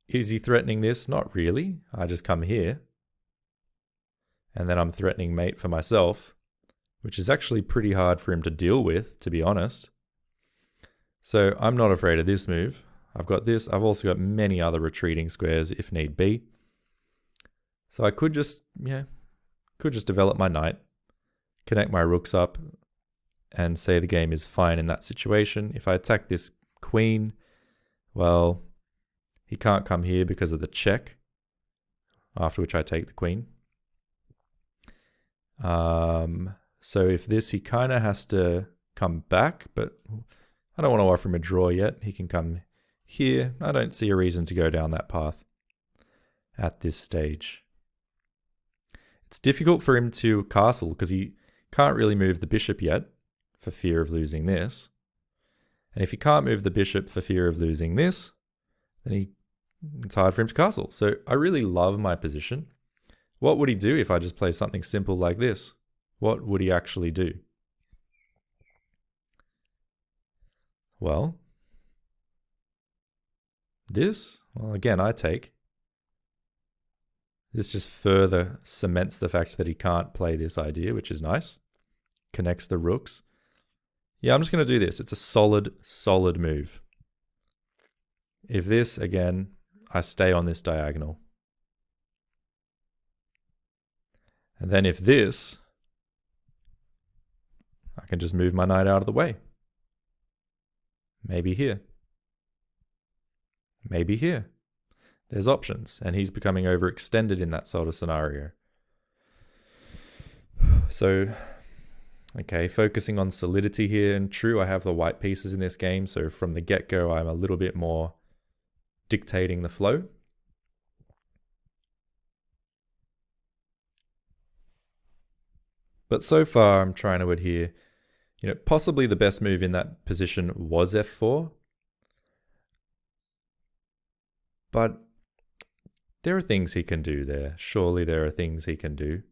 Is he threatening this? Not really. I just come here. And then I'm threatening mate for myself, which is actually pretty hard for him to deal with, to be honest. So I'm not afraid of this move. I've got this. I've also got many other retreating squares if need be. So I could just, develop my knight, connect my rooks up, and say the game is fine in that situation. If I attack this queen, well, he can't come here because of the check, after which I take the queen. So if this, he kind of has to come back, but I don't want to offer him a draw yet. He can come here. I don't see a reason to go down that path at this stage. It's difficult for him to castle because he can't really move the bishop yet for fear of losing this. And if he can't move the bishop for fear of losing this, then it's hard for him to castle. So I really love my position. What would he do if I just play something simple like this? What would he actually do? Well, well, again, I take. This just further cements the fact that he can't play this idea, which is nice. Connects the rooks. Yeah, I'm just going to do this. It's a solid, solid move. If this, again, I stay on this diagonal. And then if this, I can just move my knight out of the way. Maybe here. Maybe here. There's options, and he's becoming overextended in that sort of scenario. So, okay, focusing on solidity here, and true, I have the white pieces in this game, so from the get-go, I'm a little bit more dictating the flow. But so far, I'm trying to adhere. Possibly the best move in that position was f4. But there are things he can do there. Surely there are things he can do.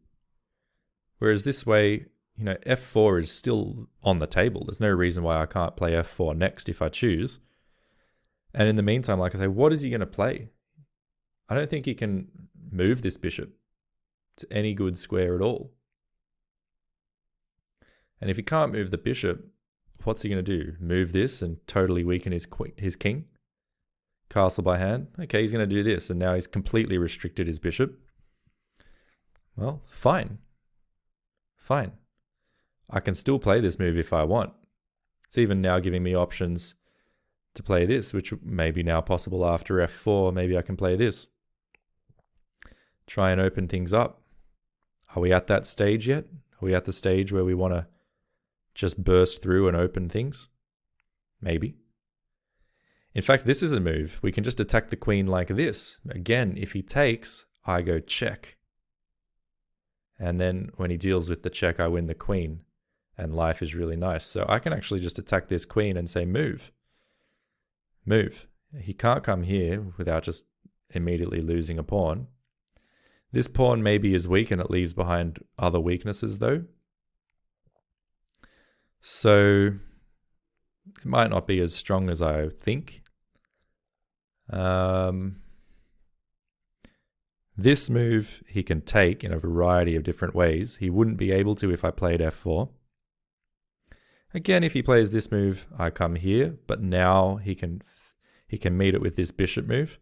Whereas this way, f4 is still on the table. There's no reason why I can't play f4 next if I choose. And in the meantime, like I say, what is he going to play? I don't think he can move this bishop to any good square at all. And if he can't move the bishop, what's he going to do? Move this and totally weaken his king? Castle by hand? Okay, he's going to do this, and now he's completely restricted his bishop. Well, fine. Fine. I can still play this move if I want. It's even now giving me options to play this, which may be now possible after f4. Maybe I can play this. Try and open things up. Are we at that stage yet? Are we at the stage where we want to just burst through and open things? Maybe. In fact, this is a move. We can just attack the queen like this. Again, if he takes, I go check. And then when he deals with the check, I win the queen. And life is really nice. So I can actually just attack this queen and say move. Move. He can't come here without just immediately losing a pawn. This pawn maybe is weak and it leaves behind other weaknesses though. So it might not be as strong as I think. This move he can take in a variety of different ways. He wouldn't be able to if I played f4. Again, if he plays this move, I come here, but now he can meet it with this bishop move.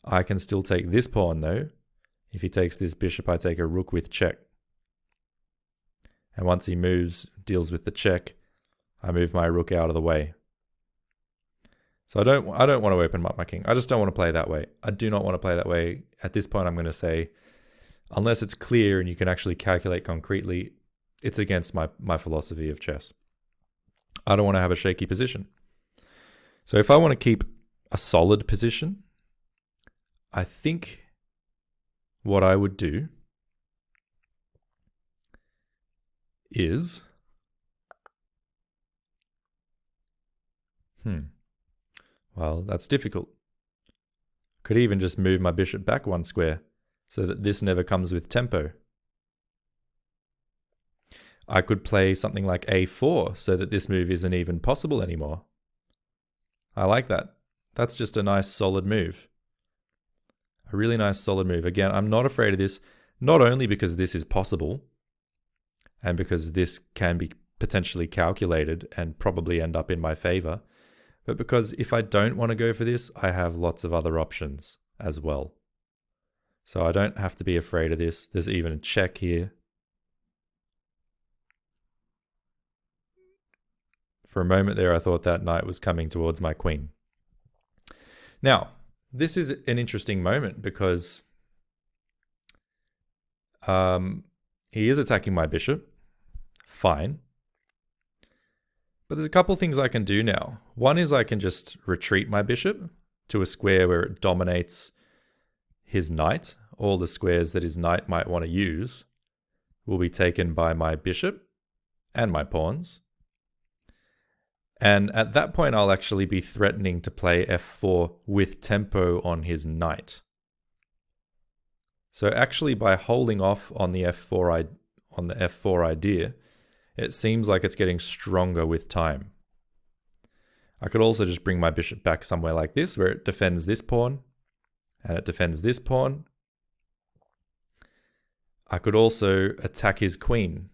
I can still take this pawn though. If he takes this bishop, I take a rook with check. And once he deals with the check, I move my rook out of the way. So I don't want to open up my king. I just don't want to play that way. I do not want to play that way. At this point, I'm going to say, unless it's clear and you can actually calculate concretely, it's against my philosophy of chess. I don't want to have a shaky position. So if I want to keep a solid position, I think what I would do is well, that's difficult. Could even just move my bishop back one square so that this never comes with tempo. I could play something like a4 so that this move isn't even possible anymore. I like that. That's just a nice solid move. A really nice solid move. Again, I'm not afraid of this, not only because this is possible and because this can be potentially calculated and probably end up in my favor, but because if I don't want to go for this, I have lots of other options as well. So I don't have to be afraid of this. There's even a check here. For a moment there, I thought that knight was coming towards my queen. Now, this is an interesting moment because he is attacking my bishop. Fine. But there's a couple things I can do now. One is I can just retreat my bishop to a square where it dominates his knight. All the squares that his knight might want to use will be taken by my bishop and my pawns. And at that point, I'll actually be threatening to play f4 with tempo on his knight. So actually, by holding off on the f4 idea, it seems like it's getting stronger with time. I could also just bring my bishop back somewhere like this, where it defends this pawn, and it defends this pawn. I could also attack his queen.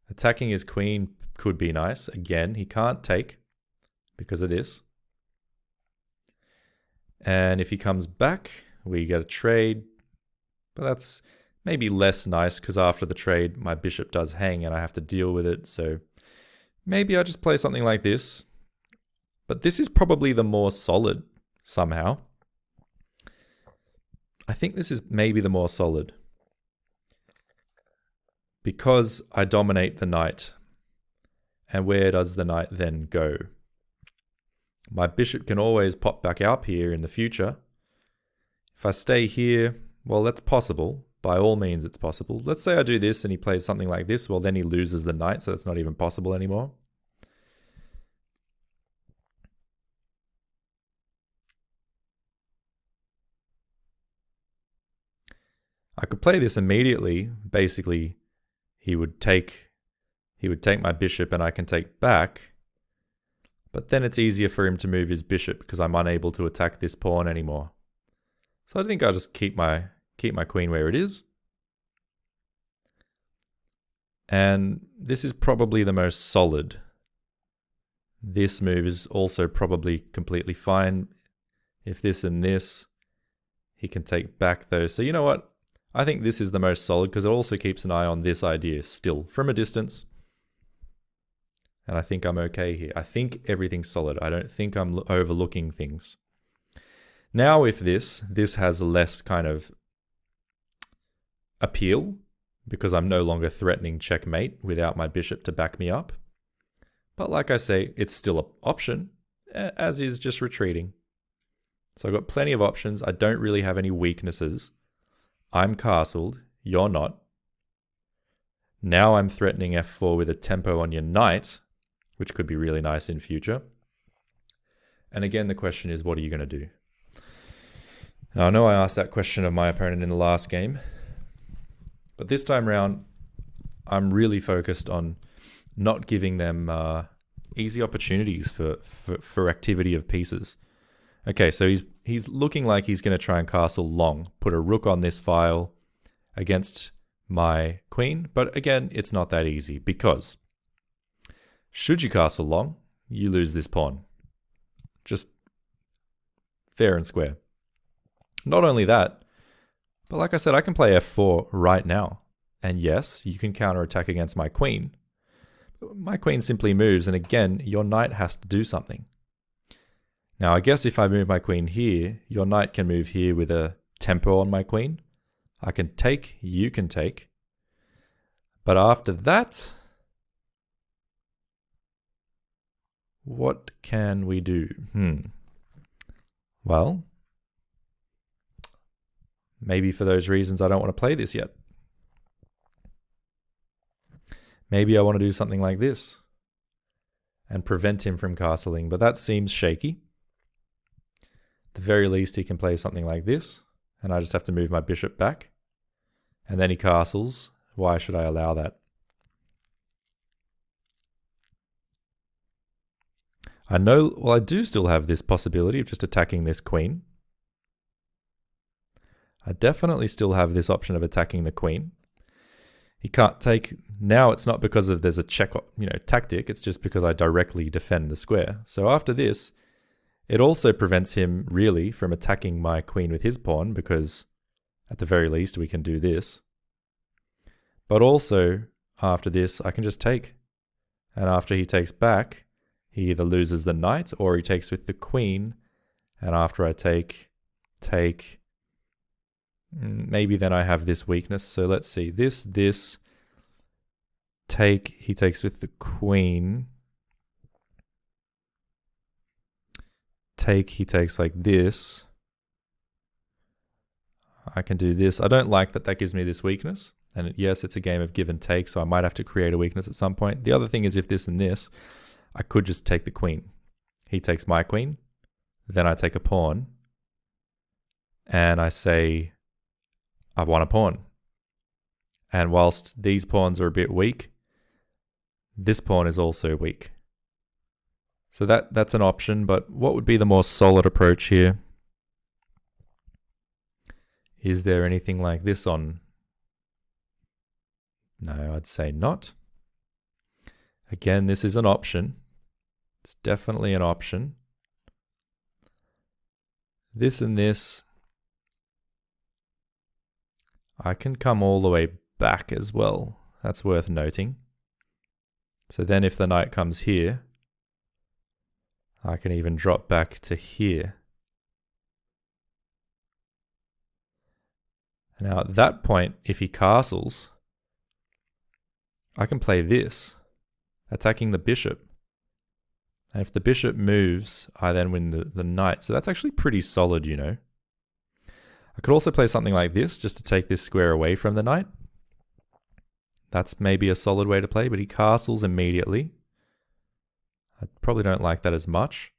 Attacking his queen could be nice. Again, he can't take because of this. And if he comes back, we get a trade. But that's maybe less nice because after the trade, my bishop does hang and I have to deal with it. So maybe I just play something like this. But this is probably the more solid somehow. I think this is maybe the more solid because I dominate the knight. And where does the knight then go? My bishop can always pop back up here in the future. If I stay here, well, that's possible, by all means it's possible. Let's say I do this and he plays something like this. Well, then he loses the knight, so that's not even possible anymore. I could play this immediately. Basically, he would take my bishop and I can take back. But then it's easier for him to move his bishop because I'm unable to attack this pawn anymore. So I think I'll just keep my queen where it is. And this is probably the most solid. This move is also probably completely fine. If this and this, he can take back though. So you know what? I think this is the most solid because it also keeps an eye on this idea still from a distance. And I think I'm okay here. I think everything's solid. I don't think I'm overlooking things. Now if this has less kind of appeal because I'm no longer threatening checkmate without my bishop to back me up. But like I say, it's still an option, as is just retreating. So I've got plenty of options. I don't really have any weaknesses. I'm castled, you're not. Now I'm threatening f4 with a tempo on your knight, which could be really nice in future. And again, the question is, what are you going to do? Now, I know I asked that question of my opponent in the last game, but this time around, I'm really focused on not giving them easy opportunities for activity of pieces. Okay, so he's looking like he's going to try and castle long, put a rook on this file against my queen, but again, it's not that easy because should you castle long, you lose this pawn. Just fair and square. Not only that, but like I said, I can play f4 right now. And yes, you can counterattack against my queen. My queen simply moves, and again, your knight has to do something. Now, I guess if I move my queen here, your knight can move here with a tempo on my queen. I can take, you can take. But after that, what can we do? Well, maybe for those reasons I don't want to play this yet. Maybe I want to do something like this and prevent him from castling, but that seems shaky. At the very least, he can play something like this, and I just have to move my bishop back. And then he castles. Why should I allow that? I know, well, I do still have this possibility of just attacking this queen. I definitely still have this option of attacking the queen. He can't take, now it's not because of there's a check, tactic, it's just because I directly defend the square. So after this, it also prevents him really from attacking my queen with his pawn because at the very least we can do this. But also after this, I can just take. And after he takes back, he either loses the knight or he takes with the queen. And after I take, maybe then I have this weakness. So let's see, this, take, he takes with the queen. Take, he takes like this. I can do this. I don't like that gives me this weakness. And yes, it's a game of give and take, so I might have to create a weakness at some point. The other thing is if this and this, I could just take the queen. He takes my queen. Then I take a pawn. And I say, I want a pawn. And whilst these pawns are a bit weak, this pawn is also weak. So that's an option, but what would be the more solid approach here? Is there anything like this on? No, I'd say not. Again, this is an option. It's definitely an option. This and this, I can come all the way back as well. That's worth noting. So then if the knight comes here, I can even drop back to here. Now at that point, if he castles, I can play this, attacking the bishop. And if the bishop moves, I then win the knight. So that's actually pretty solid, you know. I could also play something like this just to take this square away from the knight. That's maybe a solid way to play, but he castles immediately. I probably don't like that as much.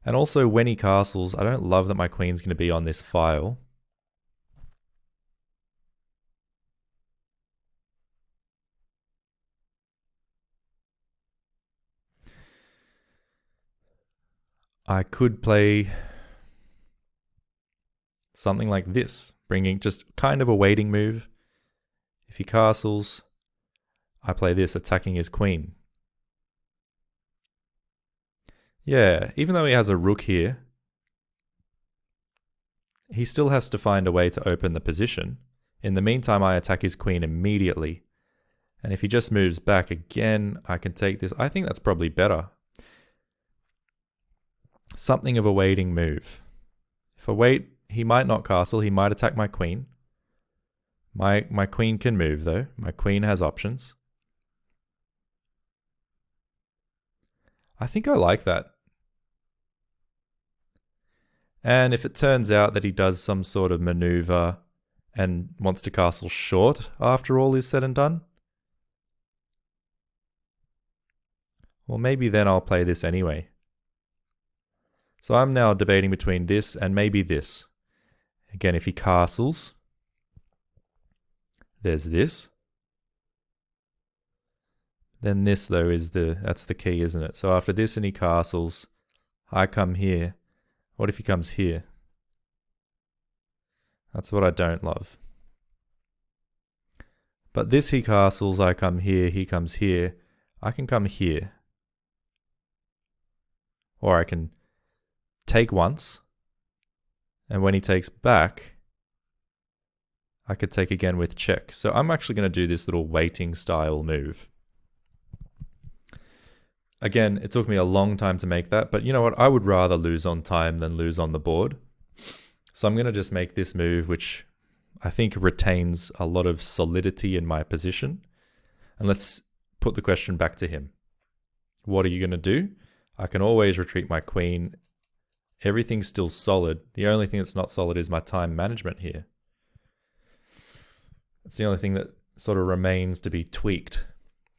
And also when he castles, I don't love that my queen's going to be on this file. I could play something like this, bringing just kind of a waiting move. If he castles, I play this, attacking his queen. Yeah, even though he has a rook here, he still has to find a way to open the position. In the meantime, I attack his queen immediately. And if he just moves back again, I can take this. I think that's probably better. Something of a waiting move. If I wait, he might not castle. He might attack my queen. My queen can move, though. My queen has options. I think I like that. And if it turns out that he does some sort of maneuver and wants to castle short after all is said and done, well, maybe then I'll play this anyway. So I'm now debating between this and maybe this. Again, if he castles, there's this. Then this, though, is that's the key, isn't it? So after this and he castles, I come here. What if he comes here? That's what I don't love. But this he castles, I come here, he comes here. I can come here. Or I can take once, and when he takes back, I could take again with check. So I'm actually going to do this little waiting style move. Again, it took me a long time to make that, but you know what? I would rather lose on time than lose on the board. So I'm going to just make this move, which I think retains a lot of solidity in my position. And let's put the question back to him. What are you going to do? I can always retreat my queen. Everything's still solid. The only thing that's not solid is my time management here. That's the only thing that sort of remains to be tweaked.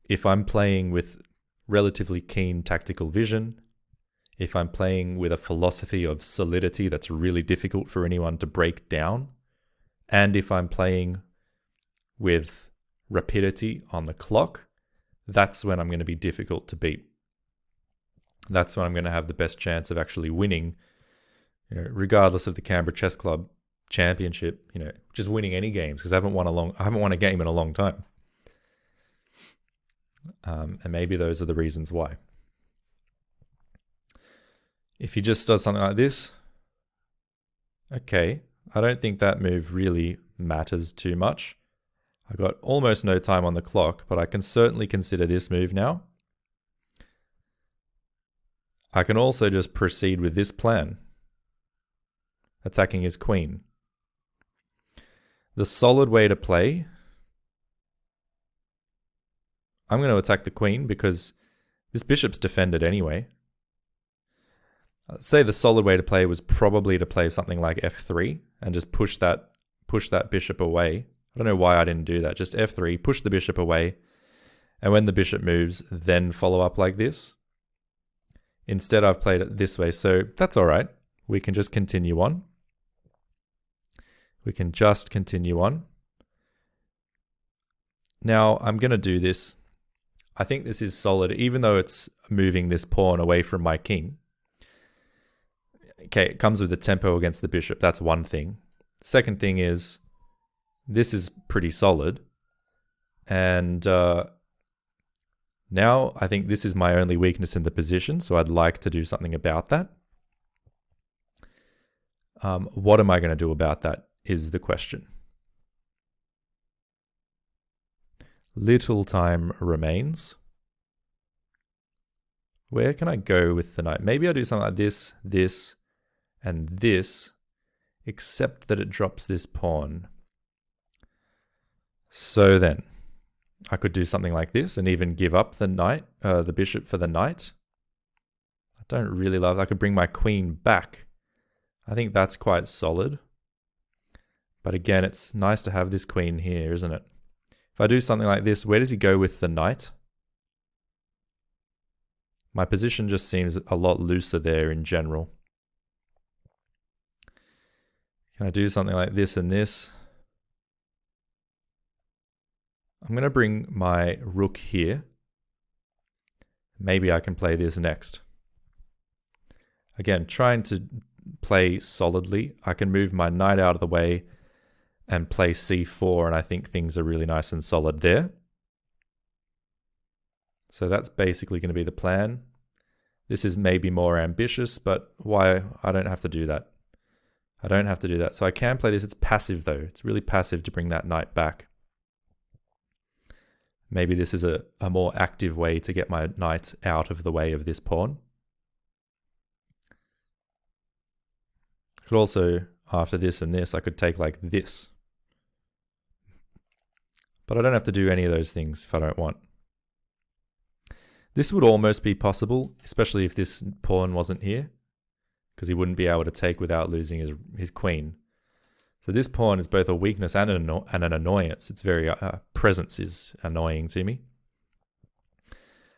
If I'm playing with relatively keen tactical vision, if I'm playing with a philosophy of solidity that's really difficult for anyone to break down, and if I'm playing with rapidity on the clock, that's when I'm going to be difficult to beat. That's when I'm going to have the best chance of actually winning, regardless of the Canberra Chess Club Championship, just winning any games, because I haven't won a game in a long time. And maybe those are the reasons why. If he just does something like this, okay, I don't think that move really matters too much. I got almost no time on the clock, but I can certainly consider this move now. I can also just proceed with this plan, attacking his queen. The solid way to play, I'm going to attack the queen because this bishop's defended anyway. I'd say the solid way to play was probably to play something like f3 and just push that bishop away. I don't know why I didn't do that. Just f3, push the bishop away, and when the bishop moves, then follow up like this. Instead, I've played it this way, so that's all right. We can just continue on. We can just continue on. Now, I'm going to do this. I think this is solid, even though it's moving this pawn away from my king. Okay, it comes with the tempo against the bishop. That's one thing. Second thing is, this is pretty solid. And now I think this is my only weakness in the position, so I'd like to do something about that. What am I going to do about that is the question. Little time remains. Where can I go with the knight? Maybe I do something like this, this, and this, except that it drops this pawn. So then, I could do something like this and even give up the knight, the bishop for the knight. I don't really love it. I could bring my queen back. I think that's quite solid. But again, it's nice to have this queen here, isn't it? If I do something like this, where does he go with the knight? My position just seems a lot looser there in general. Can I do something like this and this? I'm going to bring my rook here. Maybe I can play this next. Again, trying to play solidly. I can move my knight out of the way and play c4, and I think things are really nice and solid there. So that's basically going to be the plan. This is maybe more ambitious, but why? I don't have to do that. I don't have to do that. So I can play this. It's passive though. It's really passive to bring that knight back. Maybe this is a more active way to get my knight out of the way of this pawn. I could also, after this and this, I could take like this. But I don't have to do any of those things if I don't want. This would almost be possible, especially if this pawn wasn't here, because he wouldn't be able to take without losing his queen. So this pawn is both a weakness and an annoyance. It's very presence is annoying to me.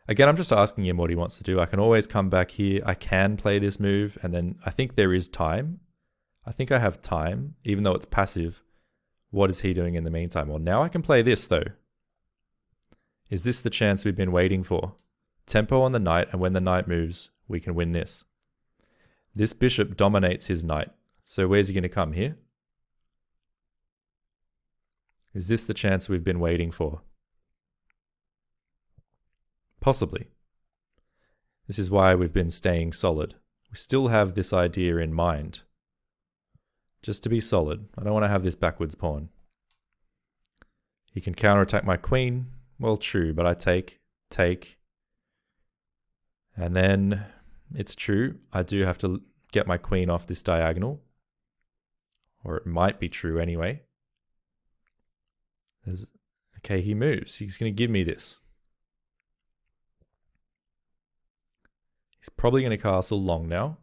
Again, I'm just asking him what he wants to do. I can always come back here. I can play this move, and then I think there is time. I think I have time, even though it's passive. What is he doing in the meantime? Well, now I can play this, though. Is this the chance we've been waiting for? Tempo on the knight, and when the knight moves, we can win this. This bishop dominates his knight. So where's he going to come here? Is this the chance we've been waiting for? Possibly. This is why we've been staying solid. We still have this idea in mind. Just to be solid. I don't want to have this backwards pawn. He can counterattack my queen. Well, true, but I take. And then it's true. I do have to get my queen off this diagonal. Or it might be true anyway. Okay, he moves. He's going to give me this. He's probably going to castle long now.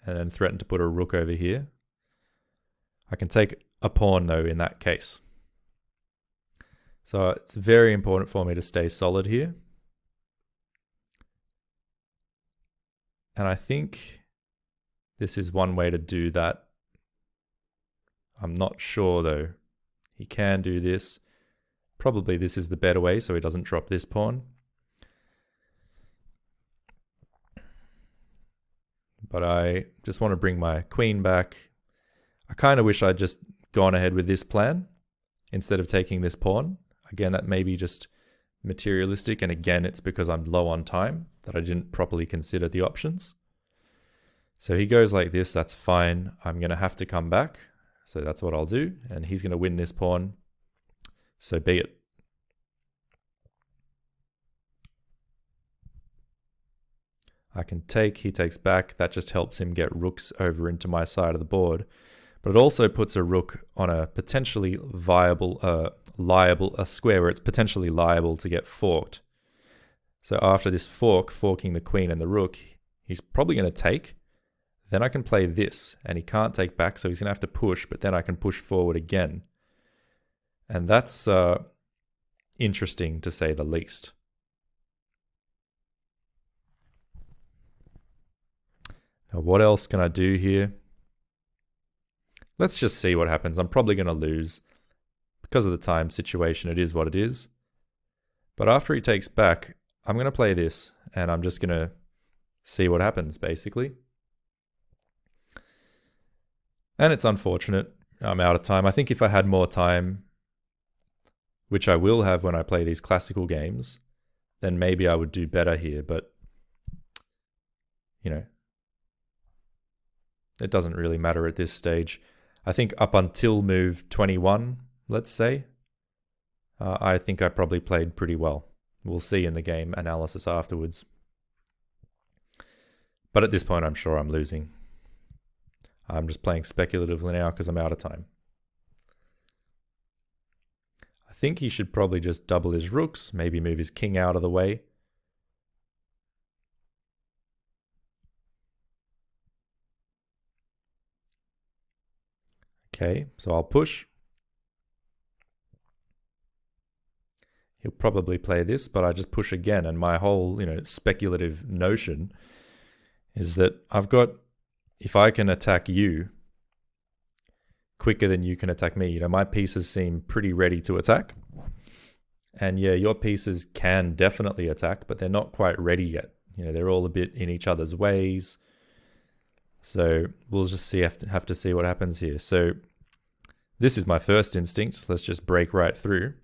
And then threaten to put a rook over here. I can take a pawn though in that case. So it's very important for me to stay solid here. And I think this is one way to do that. I'm not sure though. He can do this. Probably this is the better way so he doesn't drop this pawn. But I just want to bring my queen back. I kind of wish I'd just gone ahead with this plan instead of taking this pawn. Again, that may be just materialistic, and again, it's because I'm low on time that I didn't properly consider the options. So he goes like this, that's fine. I'm going to have to come back. So that's what I'll do, and he's going to win this pawn. So be it. I can take, he takes back. That just helps him get rooks over into my side of the board. But it also puts a rook on a potentially a square where it's potentially liable to get forked. So after this forking the queen and the rook, he's probably going to take. Then I can play this, and he can't take back, so he's going to have to push, but then I can push forward again. And that's interesting to say the least. Now, what else can I do here? Let's just see what happens. I'm probably going to lose. Because of the time situation, it is what it is. But after he takes back, I'm going to play this, and I'm just going to see what happens, basically. And it's unfortunate. I'm out of time. I think if I had more time, which I will have when I play these classical games, then maybe I would do better here. But, you know, it doesn't really matter at this stage. I think up until move 21, let's say, I think I probably played pretty well. We'll see in the game analysis afterwards. But at this point, I'm sure I'm losing. I'm just playing speculatively now because I'm out of time. I think he should probably just double his rooks, maybe move his king out of the way. Okay, so I'll push. He'll probably play this, but I just push again. And my whole, speculative notion is that if I can attack you quicker than you can attack me, my pieces seem pretty ready to attack. And yeah, your pieces can definitely attack, but they're not quite ready yet. They're all a bit in each other's ways. So we'll just have to see what happens here. So this is my first instinct. Let's just break right through.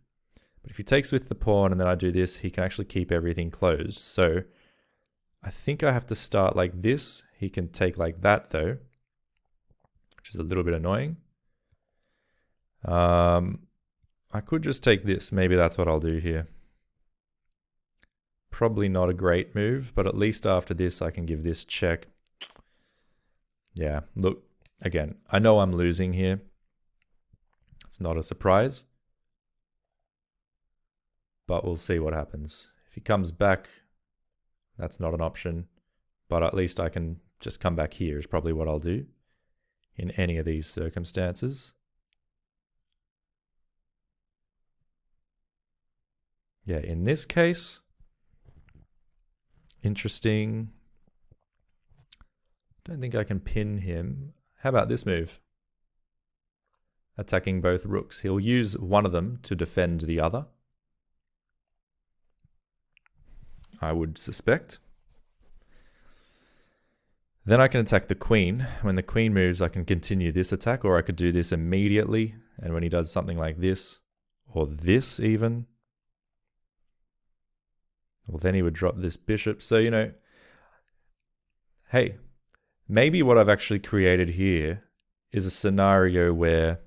But if he takes with the pawn and then I do this, he can actually keep everything closed. So I think I have to start like this. He can take like that though, which is a little bit annoying. I could just take this. Maybe that's what I'll do here. Probably not a great move, but at least after this, I can give this check. Yeah, look, again, I know I'm losing here. It's not a surprise. But we'll see what happens. If he comes back, that's not an option. But at least I can just come back here is probably what I'll do in any of these circumstances. Yeah, in this case, interesting. Don't think I can pin him. How about this move? Attacking both rooks. He'll use one of them to defend the other, I would suspect. Then I can attack the queen. When the queen moves, I can continue this attack, or I could do this immediately. And when he does something like this, or this even, well, then he would drop this bishop. So, hey, maybe what I've actually created here is a scenario where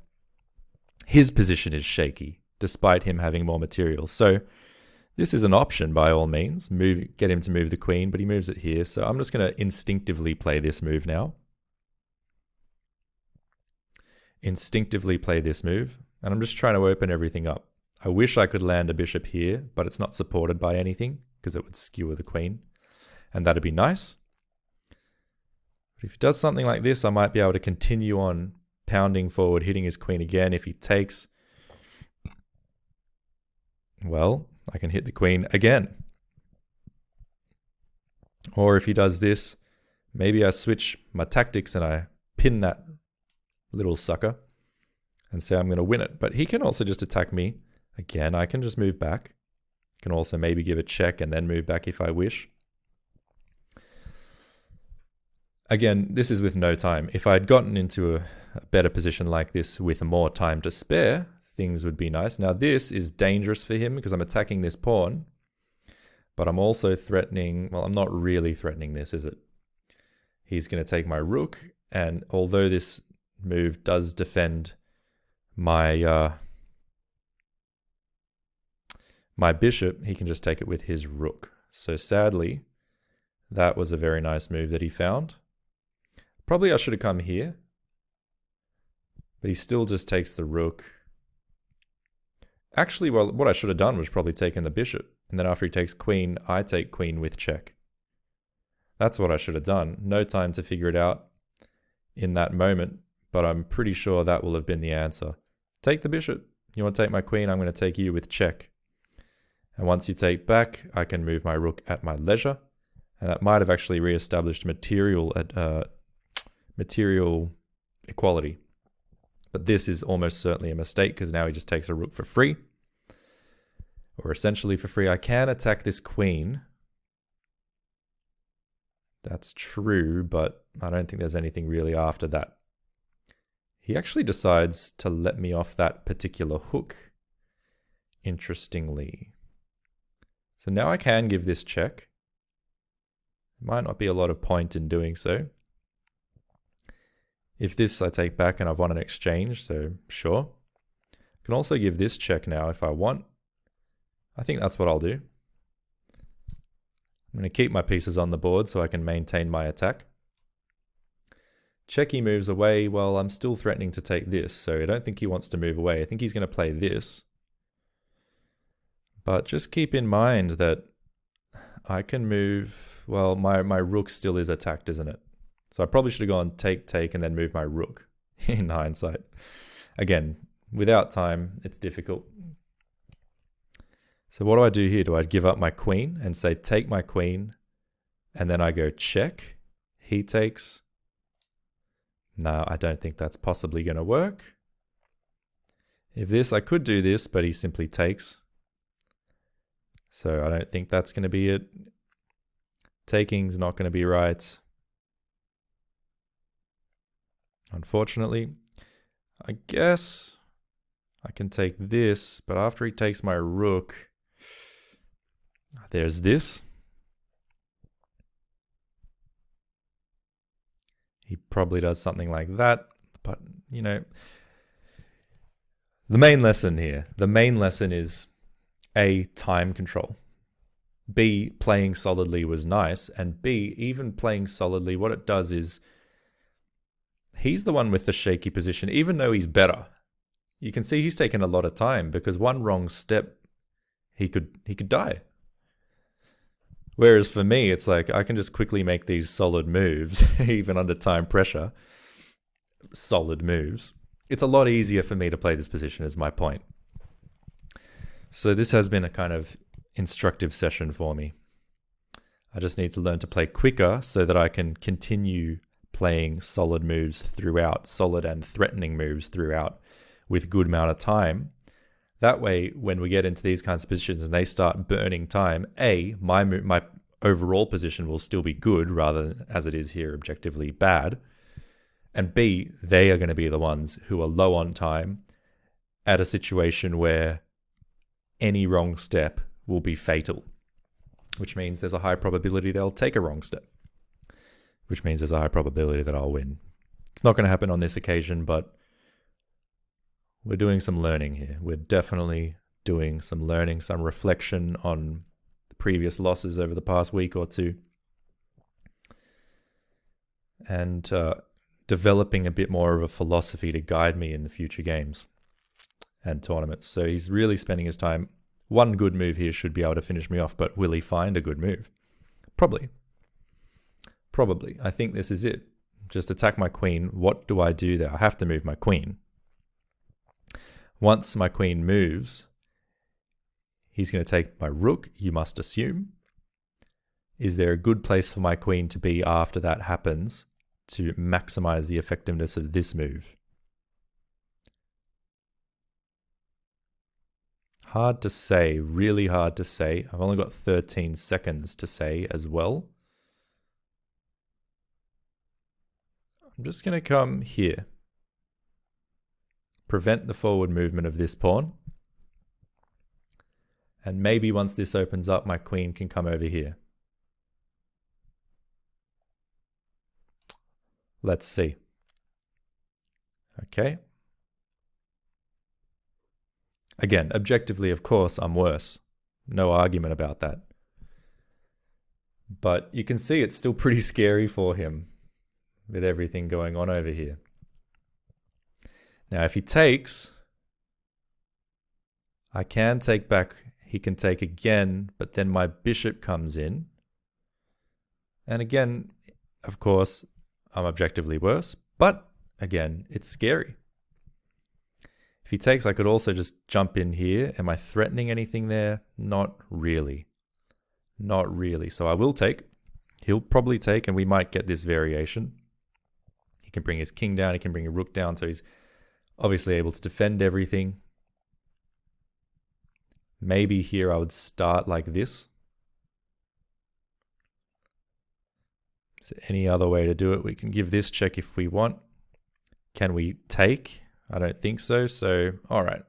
his position is shaky, despite him having more material. So this is an option by all means. Get him to move the queen, but he moves it here. So I'm just going to instinctively play this move now. Instinctively play this move. And I'm just trying to open everything up. I wish I could land a bishop here, but it's not supported by anything because it would skewer the queen. And that'd be nice. But if he does something like this, I might be able to continue on pounding forward, hitting his queen again. If he takes, well, I can hit the queen again. Or if he does this, maybe I switch my tactics and I pin that little sucker and say I'm going to win it. But he can also just attack me. Again, I can just move back. Can also maybe give a check and then move back if I wish. Again, this is with no time. If I'd gotten into a better position like this with more time to spare, things would be nice. Now this is dangerous for him because I'm attacking this pawn, but I'm also threatening, well, I'm not really threatening this, is it? He's going to take my rook, and although this move does defend my my bishop, he can just take it with his rook. So sadly, that was a very nice move that he found. Probably I should have come here, but he still just takes the rook. Actually, well, what I should have done was probably taken the bishop, and then after he takes queen, I take queen with check. That's what I should have done. No time to figure it out in that moment, but I'm pretty sure that will have been the answer. Take the bishop. You want to take my queen? I'm going to take you with check. And once you take back, I can move my rook at my leisure, and that might have actually re-established material equality. But this is almost certainly a mistake because now he just takes a rook for free, or essentially for free. I can attack this queen. That's true, but I don't think there's anything really after that. He actually decides to let me off that particular hook, interestingly. So now I can give this check. Might not be a lot of point in doing so. If this I take back and I've won an exchange, so sure. I can also give this check now if I want. I think that's what I'll do. I'm going to keep my pieces on the board so I can maintain my attack. Check, he moves away. Well, I'm still threatening to take this, so I don't think he wants to move away. I think he's going to play this. But just keep in mind that I can move... Well, my rook still is attacked, isn't it? So I probably should have gone take, and then move my rook. in hindsight. Again, without time, it's difficult. So what do I do here? Do I give up my queen and say, take my queen, and then I go check? He takes. No, I don't think that's possibly going to work. If this, I could do this, but he simply takes. So I don't think that's going to be it. Taking's not going to be right. Unfortunately, I guess I can take this, but after he takes my rook, there's this. He probably does something like that, but you know, the main lesson is A, time control. B, playing solidly was nice, and B, even playing solidly, what it does is he's the one with the shaky position, even though he's better. You can see he's taken a lot of time because one wrong step, he could die. Whereas for me, it's like I can just quickly make these solid moves, even under time pressure. Solid moves. It's a lot easier for me to play this position, is my point. So this has been a kind of instructive session for me. I just need to learn to play quicker so that I can continue playing solid moves throughout, solid and threatening moves throughout with good amount of time. That way, when we get into these kinds of positions and they start burning time, A, my overall position will still be good rather than, as it is here, objectively bad. And B, they are going to be the ones who are low on time at a situation where any wrong step will be fatal, which means there's a high probability they'll take a wrong step, which means there's a high probability that I'll win. It's not going to happen on this occasion, but we're doing some learning here. We're definitely doing some learning, some reflection on the previous losses over the past week or two, and developing a bit more of a philosophy to guide me in the future games and tournaments. So he's really spending his time. One good move here should be able to finish me off, but will he find a good move? Probably. I think this is it. Just attack my queen. What do I do there? I have to move my queen. Once my queen moves, he's going to take my rook, you must assume. Is there a good place for my queen to be after that happens to maximize the effectiveness of this move? Hard to say, really hard to say. I've only got 13 seconds to say as well. I'm just going to come here. Prevent the forward movement of this pawn. And maybe once this opens up, my queen can come over here. Let's see. Okay. Again, objectively, of course, I'm worse. No argument about that. But you can see it's still pretty scary for him with everything going on over here. Now, if he takes, I can take back. He can take again, but then my bishop comes in. And again, of course, I'm objectively worse. But again, it's scary. If he takes, I could also just jump in here. Am I threatening anything there? Not really. Not really. So I will take. He'll probably take, and we might get this variation. He can bring his king down. He can bring a rook down. So he's obviously able to defend everything. Maybe here I would start like this. Is there any other way to do it? We can give this check if we want. Can we take? I don't think so. So, all right.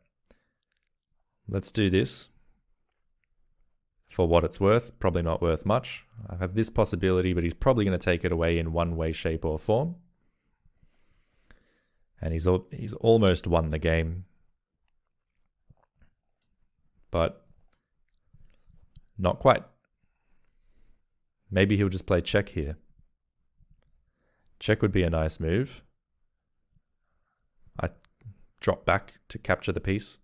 Let's do this. For what it's worth, probably not worth much. I have this possibility, but he's probably going to take it away in one way, shape, or form. And he's almost won the game. But not quite. Maybe he'll just play check here. Check would be a nice move. I drop back to capture the piece.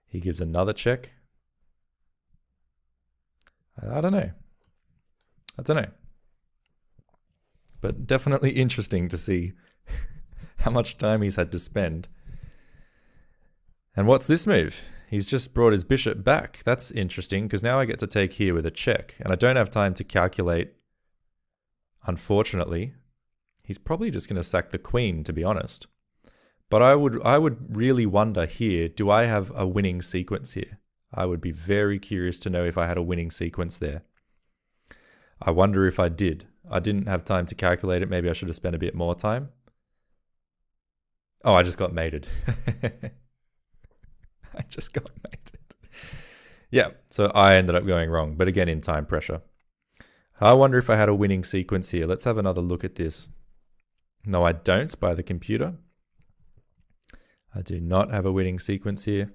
He gives another check. I don't know. but definitely interesting to see how much time he's had to spend. And what's this move? He's just brought his bishop back. That's interesting, because now I get to take here with a check, and I don't have time to calculate, unfortunately. He's probably just going to sack the queen, to be honest. But I would really wonder here, do I have a winning sequence here? I would be very curious to know if I had a winning sequence there. I wonder if I did. I didn't have time to calculate it. Maybe I should have spent a bit more time. Oh, I just got mated. I just got mated. Yeah, so I ended up going wrong, but again in time pressure. I wonder if I had a winning sequence here. Let's have another look at this. No, I don't, by the computer. I do not have a winning sequence here.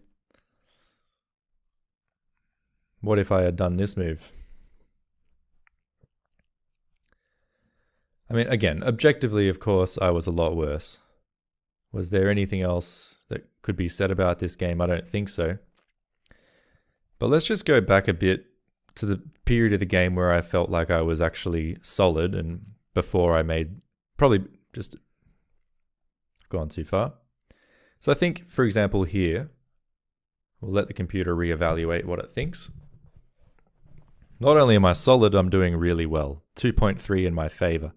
What if I had done this move? I mean, again, objectively, of course, I was a lot worse. Was there anything else that could be said about this game? I don't think so. But let's just go back a bit to the period of the game where I felt like I was actually solid, and before I made probably just gone too far. So I think, for example, here, we'll let the computer reevaluate what it thinks. Not only am I solid, I'm doing really well. 2.3 in my favor.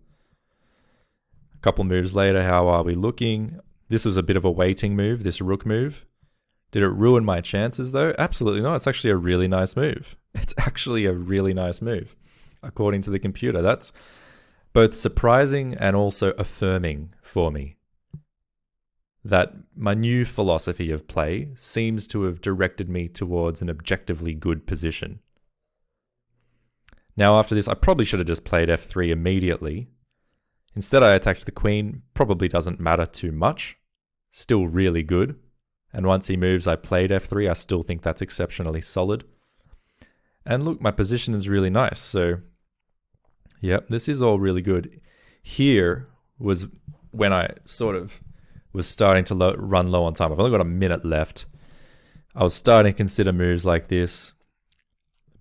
A couple moves later, how are we looking? This was a bit of a waiting move, this rook move. Did it ruin my chances though? Absolutely not. It's actually a really nice move. It's actually a really nice move, according to the computer. That's both surprising and also affirming for me. That my new philosophy of play seems to have directed me towards an objectively good position. Now after this, I probably should have just played f3 immediately. Instead I attacked the queen. Probably doesn't matter too much. Still really good. And once he moves, I played f3. I still think that's exceptionally solid. And look, my position is really nice. So, yep, this is all really good. Here was when I sort of was starting to run low on time. I've only got a minute left. I was starting to consider moves like this.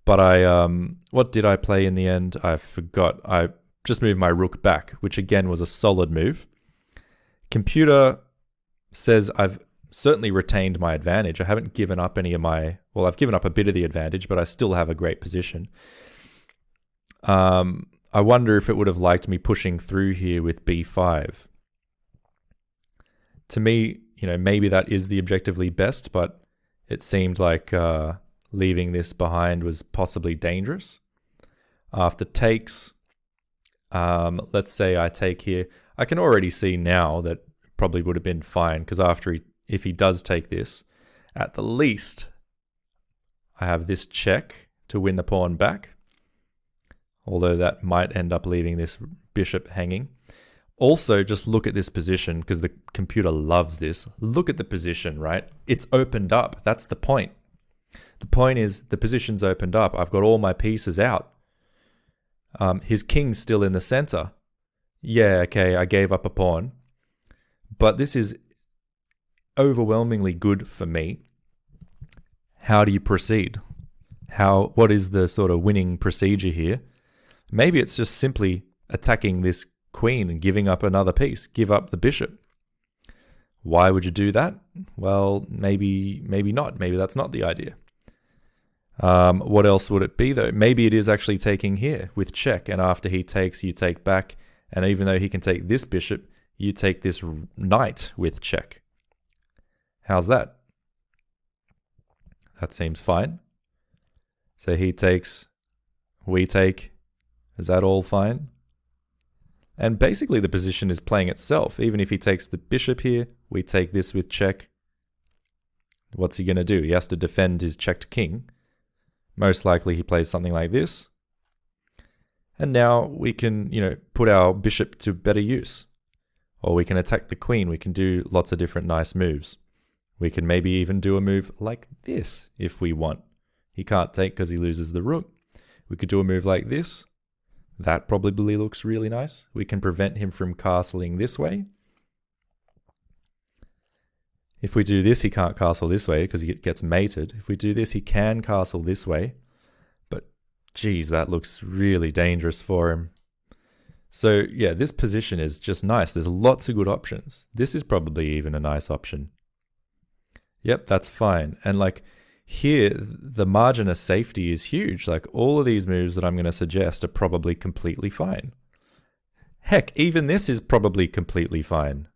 But what did I play in the end? I forgot. I just moved my rook back, which again was a solid move. Computer says I've certainly retained my advantage. I haven't given up any of my... Well, I've given up a bit of the advantage, but I still have a great position. I wonder if it would have liked me pushing through here with b5. To me, maybe that is the objectively best, but it seemed like leaving this behind was possibly dangerous. After takes, let's say I take here. I can already see now that probably would have been fine, because if he does take this, at the least, I have this check to win the pawn back. Although that might end up leaving this bishop hanging. Also, just look at this position, because the computer loves this. Look at the position, right? It's opened up. That's the point. The point is the position's opened up. I've got all my pieces out. His king's still in the center. Yeah, okay, I gave up a pawn. But this is overwhelmingly good for me. How do you proceed? What is the sort of winning procedure here? Maybe it's just simply attacking this queen and giving up another piece. Give up the bishop. Why would you do that? Well, maybe not. Maybe that's not the idea. What else would it be though? Maybe it is actually taking here with check, and after he takes, you take back, and even though he can take this bishop, you take this knight with check. How's that? That seems fine. So he takes, we take. Is that all fine? And basically the position is playing itself. Even if he takes the bishop here, we take this with check. What's he going to do? He has to defend his checked king. Most likely he plays something like this. And now we can, put our bishop to better use. Or we can attack the queen. We can do lots of different nice moves. We can maybe even do a move like this if we want. He can't take because he loses the rook. We could do a move like this. That probably looks really nice. We can prevent him from castling this way. If we do this, he can't castle this way because he gets mated. If we do this, he can castle this way. But, geez, that looks really dangerous for him. So yeah, this position is just nice. There's lots of good options. This is probably even a nice option. Yep, that's fine. And like here, the margin of safety is huge. Like all of these moves that I'm going to suggest are probably completely fine. Heck, even this is probably completely fine.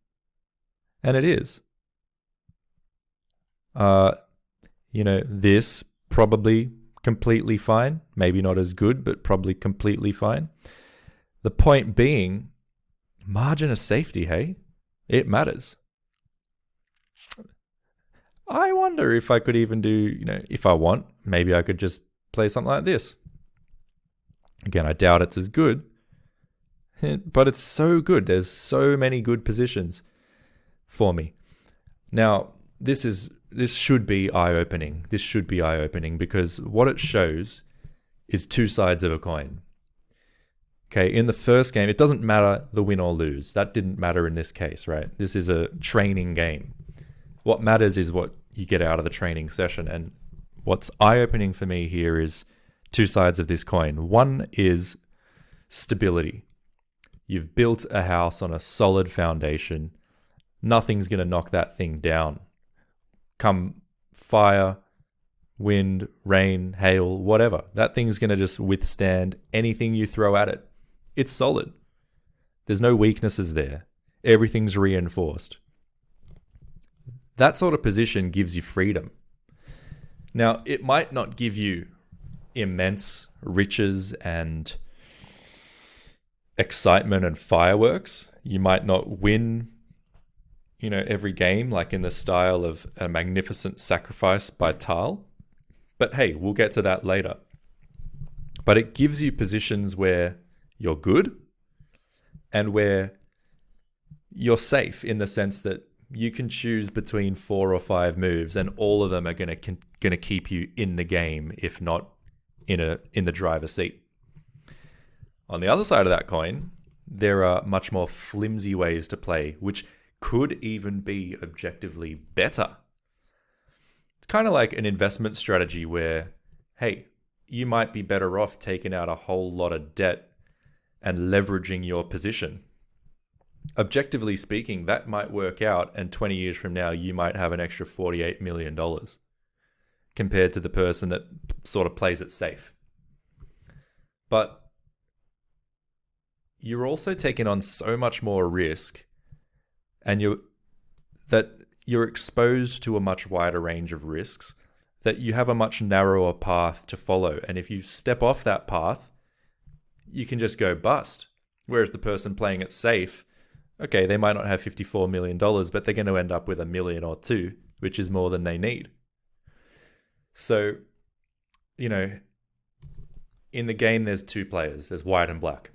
And it is. This probably completely fine. Maybe not as good, but probably completely fine. The point being, margin of safety, hey? It matters. I wonder if I could even do, if I want, maybe I could just play something like this. Again, I doubt it's as good, but it's so good. There's so many good positions for me. Now, this should be eye-opening. This should be eye-opening because what it shows is two sides of a coin. Okay, in the first game, it doesn't matter the win or lose. That didn't matter in this case, right? This is a training game. What matters is what you get out of the training session. And what's eye-opening for me here is two sides of this coin. One is stability. You've built a house on a solid foundation. Nothing's going to knock that thing down. Come fire, wind, rain, hail, whatever. That thing's going to just withstand anything you throw at it. It's solid. There's no weaknesses there. Everything's reinforced. That sort of position gives you freedom. Now, it might not give you immense riches and excitement and fireworks. You might not win, every game like in the style of a magnificent sacrifice by Tal. But hey, we'll get to that later. But it gives you positions where you're good and where you're safe in the sense that you can choose between 4 or 5 moves and all of them are going to keep you in the game, if not in the driver's seat. On the other side of that coin, there are much more flimsy ways to play, which could even be objectively better. It's kind of like an investment strategy where, hey, you might be better off taking out a whole lot of debt and leveraging your position. Objectively speaking, that might work out, and 20 years from now, you might have an extra $48 million compared to the person that sort of plays it safe. But you're also taking on so much more risk, and you're exposed to a much wider range of risks, that you have a much narrower path to follow. And if you step off that path, you can just go bust. Whereas the person playing it safe, okay, they might not have $54 million, but they're going to end up with $1 million or $2 million, which is more than they need. So, in the game, there's 2 players. There's white and black.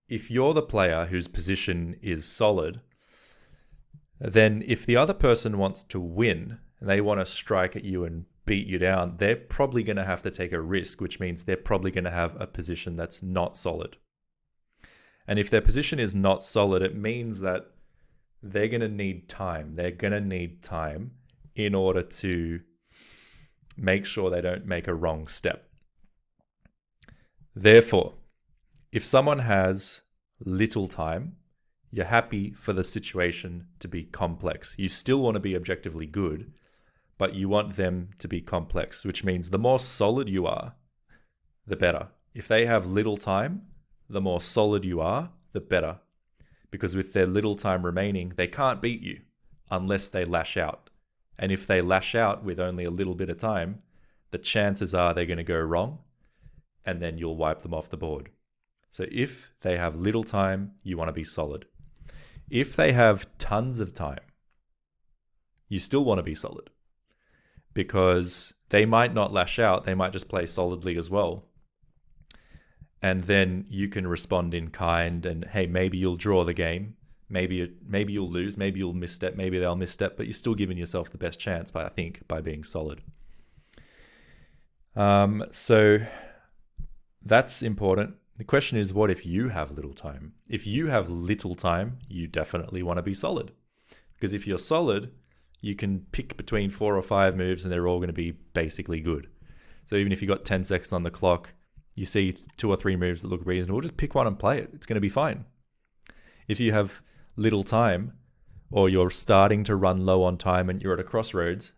If you're the player whose position is solid, then if the other person wants to win and they want to strike at you and beat you down, they're probably going to have to take a risk, which means they're probably going to have a position that's not solid. And if their position is not solid, it means that they're going to need time. They're going to need time in order to make sure they don't make a wrong step. Therefore, if someone has little time, you're happy for the situation to be complex. You still want to be objectively good, but you want them to be complex, which means the more solid you are, the better. If they have little time, the more solid you are, the better. Because with their little time remaining, they can't beat you unless they lash out. And if they lash out with only a little bit of time, the chances are they're going to go wrong, and then you'll wipe them off the board. So if they have little time, you want to be solid. If they have tons of time, you still want to be solid, because they might not lash out. They might just play solidly as well. And then you can respond in kind, and hey, maybe you'll draw the game. Maybe you'll lose. Maybe you'll misstep. Maybe they'll misstep, but you're still giving yourself the best chance by being solid. So that's important. The question is, what if you have little time? If you have little time, you definitely want to be solid. Because if you're solid, you can pick between 4 or 5 moves and they're all going to be basically good. So even if you got 10 seconds on the clock, You see 2 or 3 moves that look reasonable, just pick one and play it. It's going to be fine. If you have little time, or you're starting to run low on time and you're at a crossroads,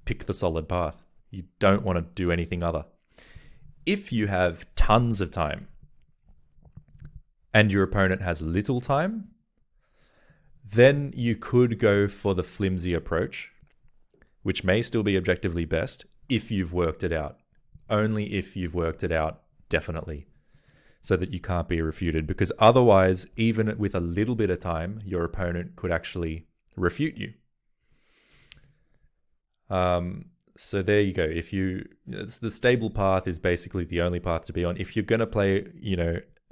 pick the solid path. You don't want to do anything other. If you have tons of time and your opponent has little time, then you could go for the flimsy approach, which may still be objectively best if you've worked it out. Only if you've worked it out, definitely, so that you can't be refuted, because otherwise, even with a little bit of time, your opponent could actually refute you. So there you go. The stable path is basically the only path to be on. If you're going to play,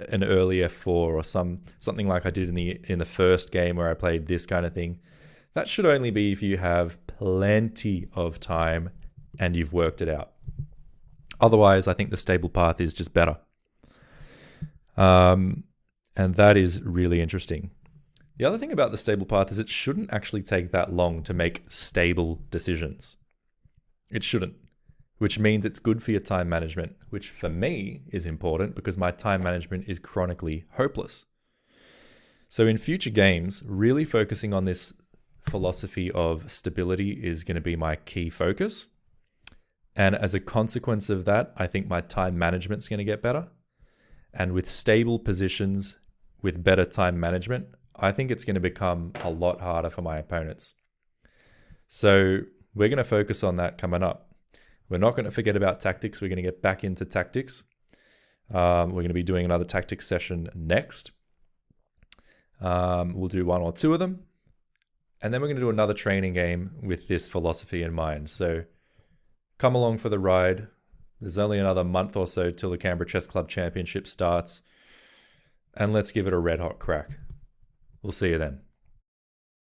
an early F4 or something like I did in the first game where I played this kind of thing, that should only be if you have plenty of time and you've worked it out. Otherwise, I think the stable path is just better. And that is really interesting. The other thing about the stable path is it shouldn't actually take that long to make stable decisions. It shouldn't, which means it's good for your time management, which for me is important because my time management is chronically hopeless. So in future games, really focusing on this philosophy of stability is going to be my key focus. And as a consequence of that, I think my time management is going to get better. And with stable positions, with better time management, I think it's going to become a lot harder for my opponents. So we're going to focus on that coming up. We're not going to forget about tactics. We're going to get back into tactics. We're going to be doing another tactics session next. We'll do 1 or 2 of them. And then we're going to do another training game with this philosophy in mind. So come along for the ride. There's only another month or so till the Canberra Chess Club Championship starts. And let's give it a red hot crack. We'll see you then.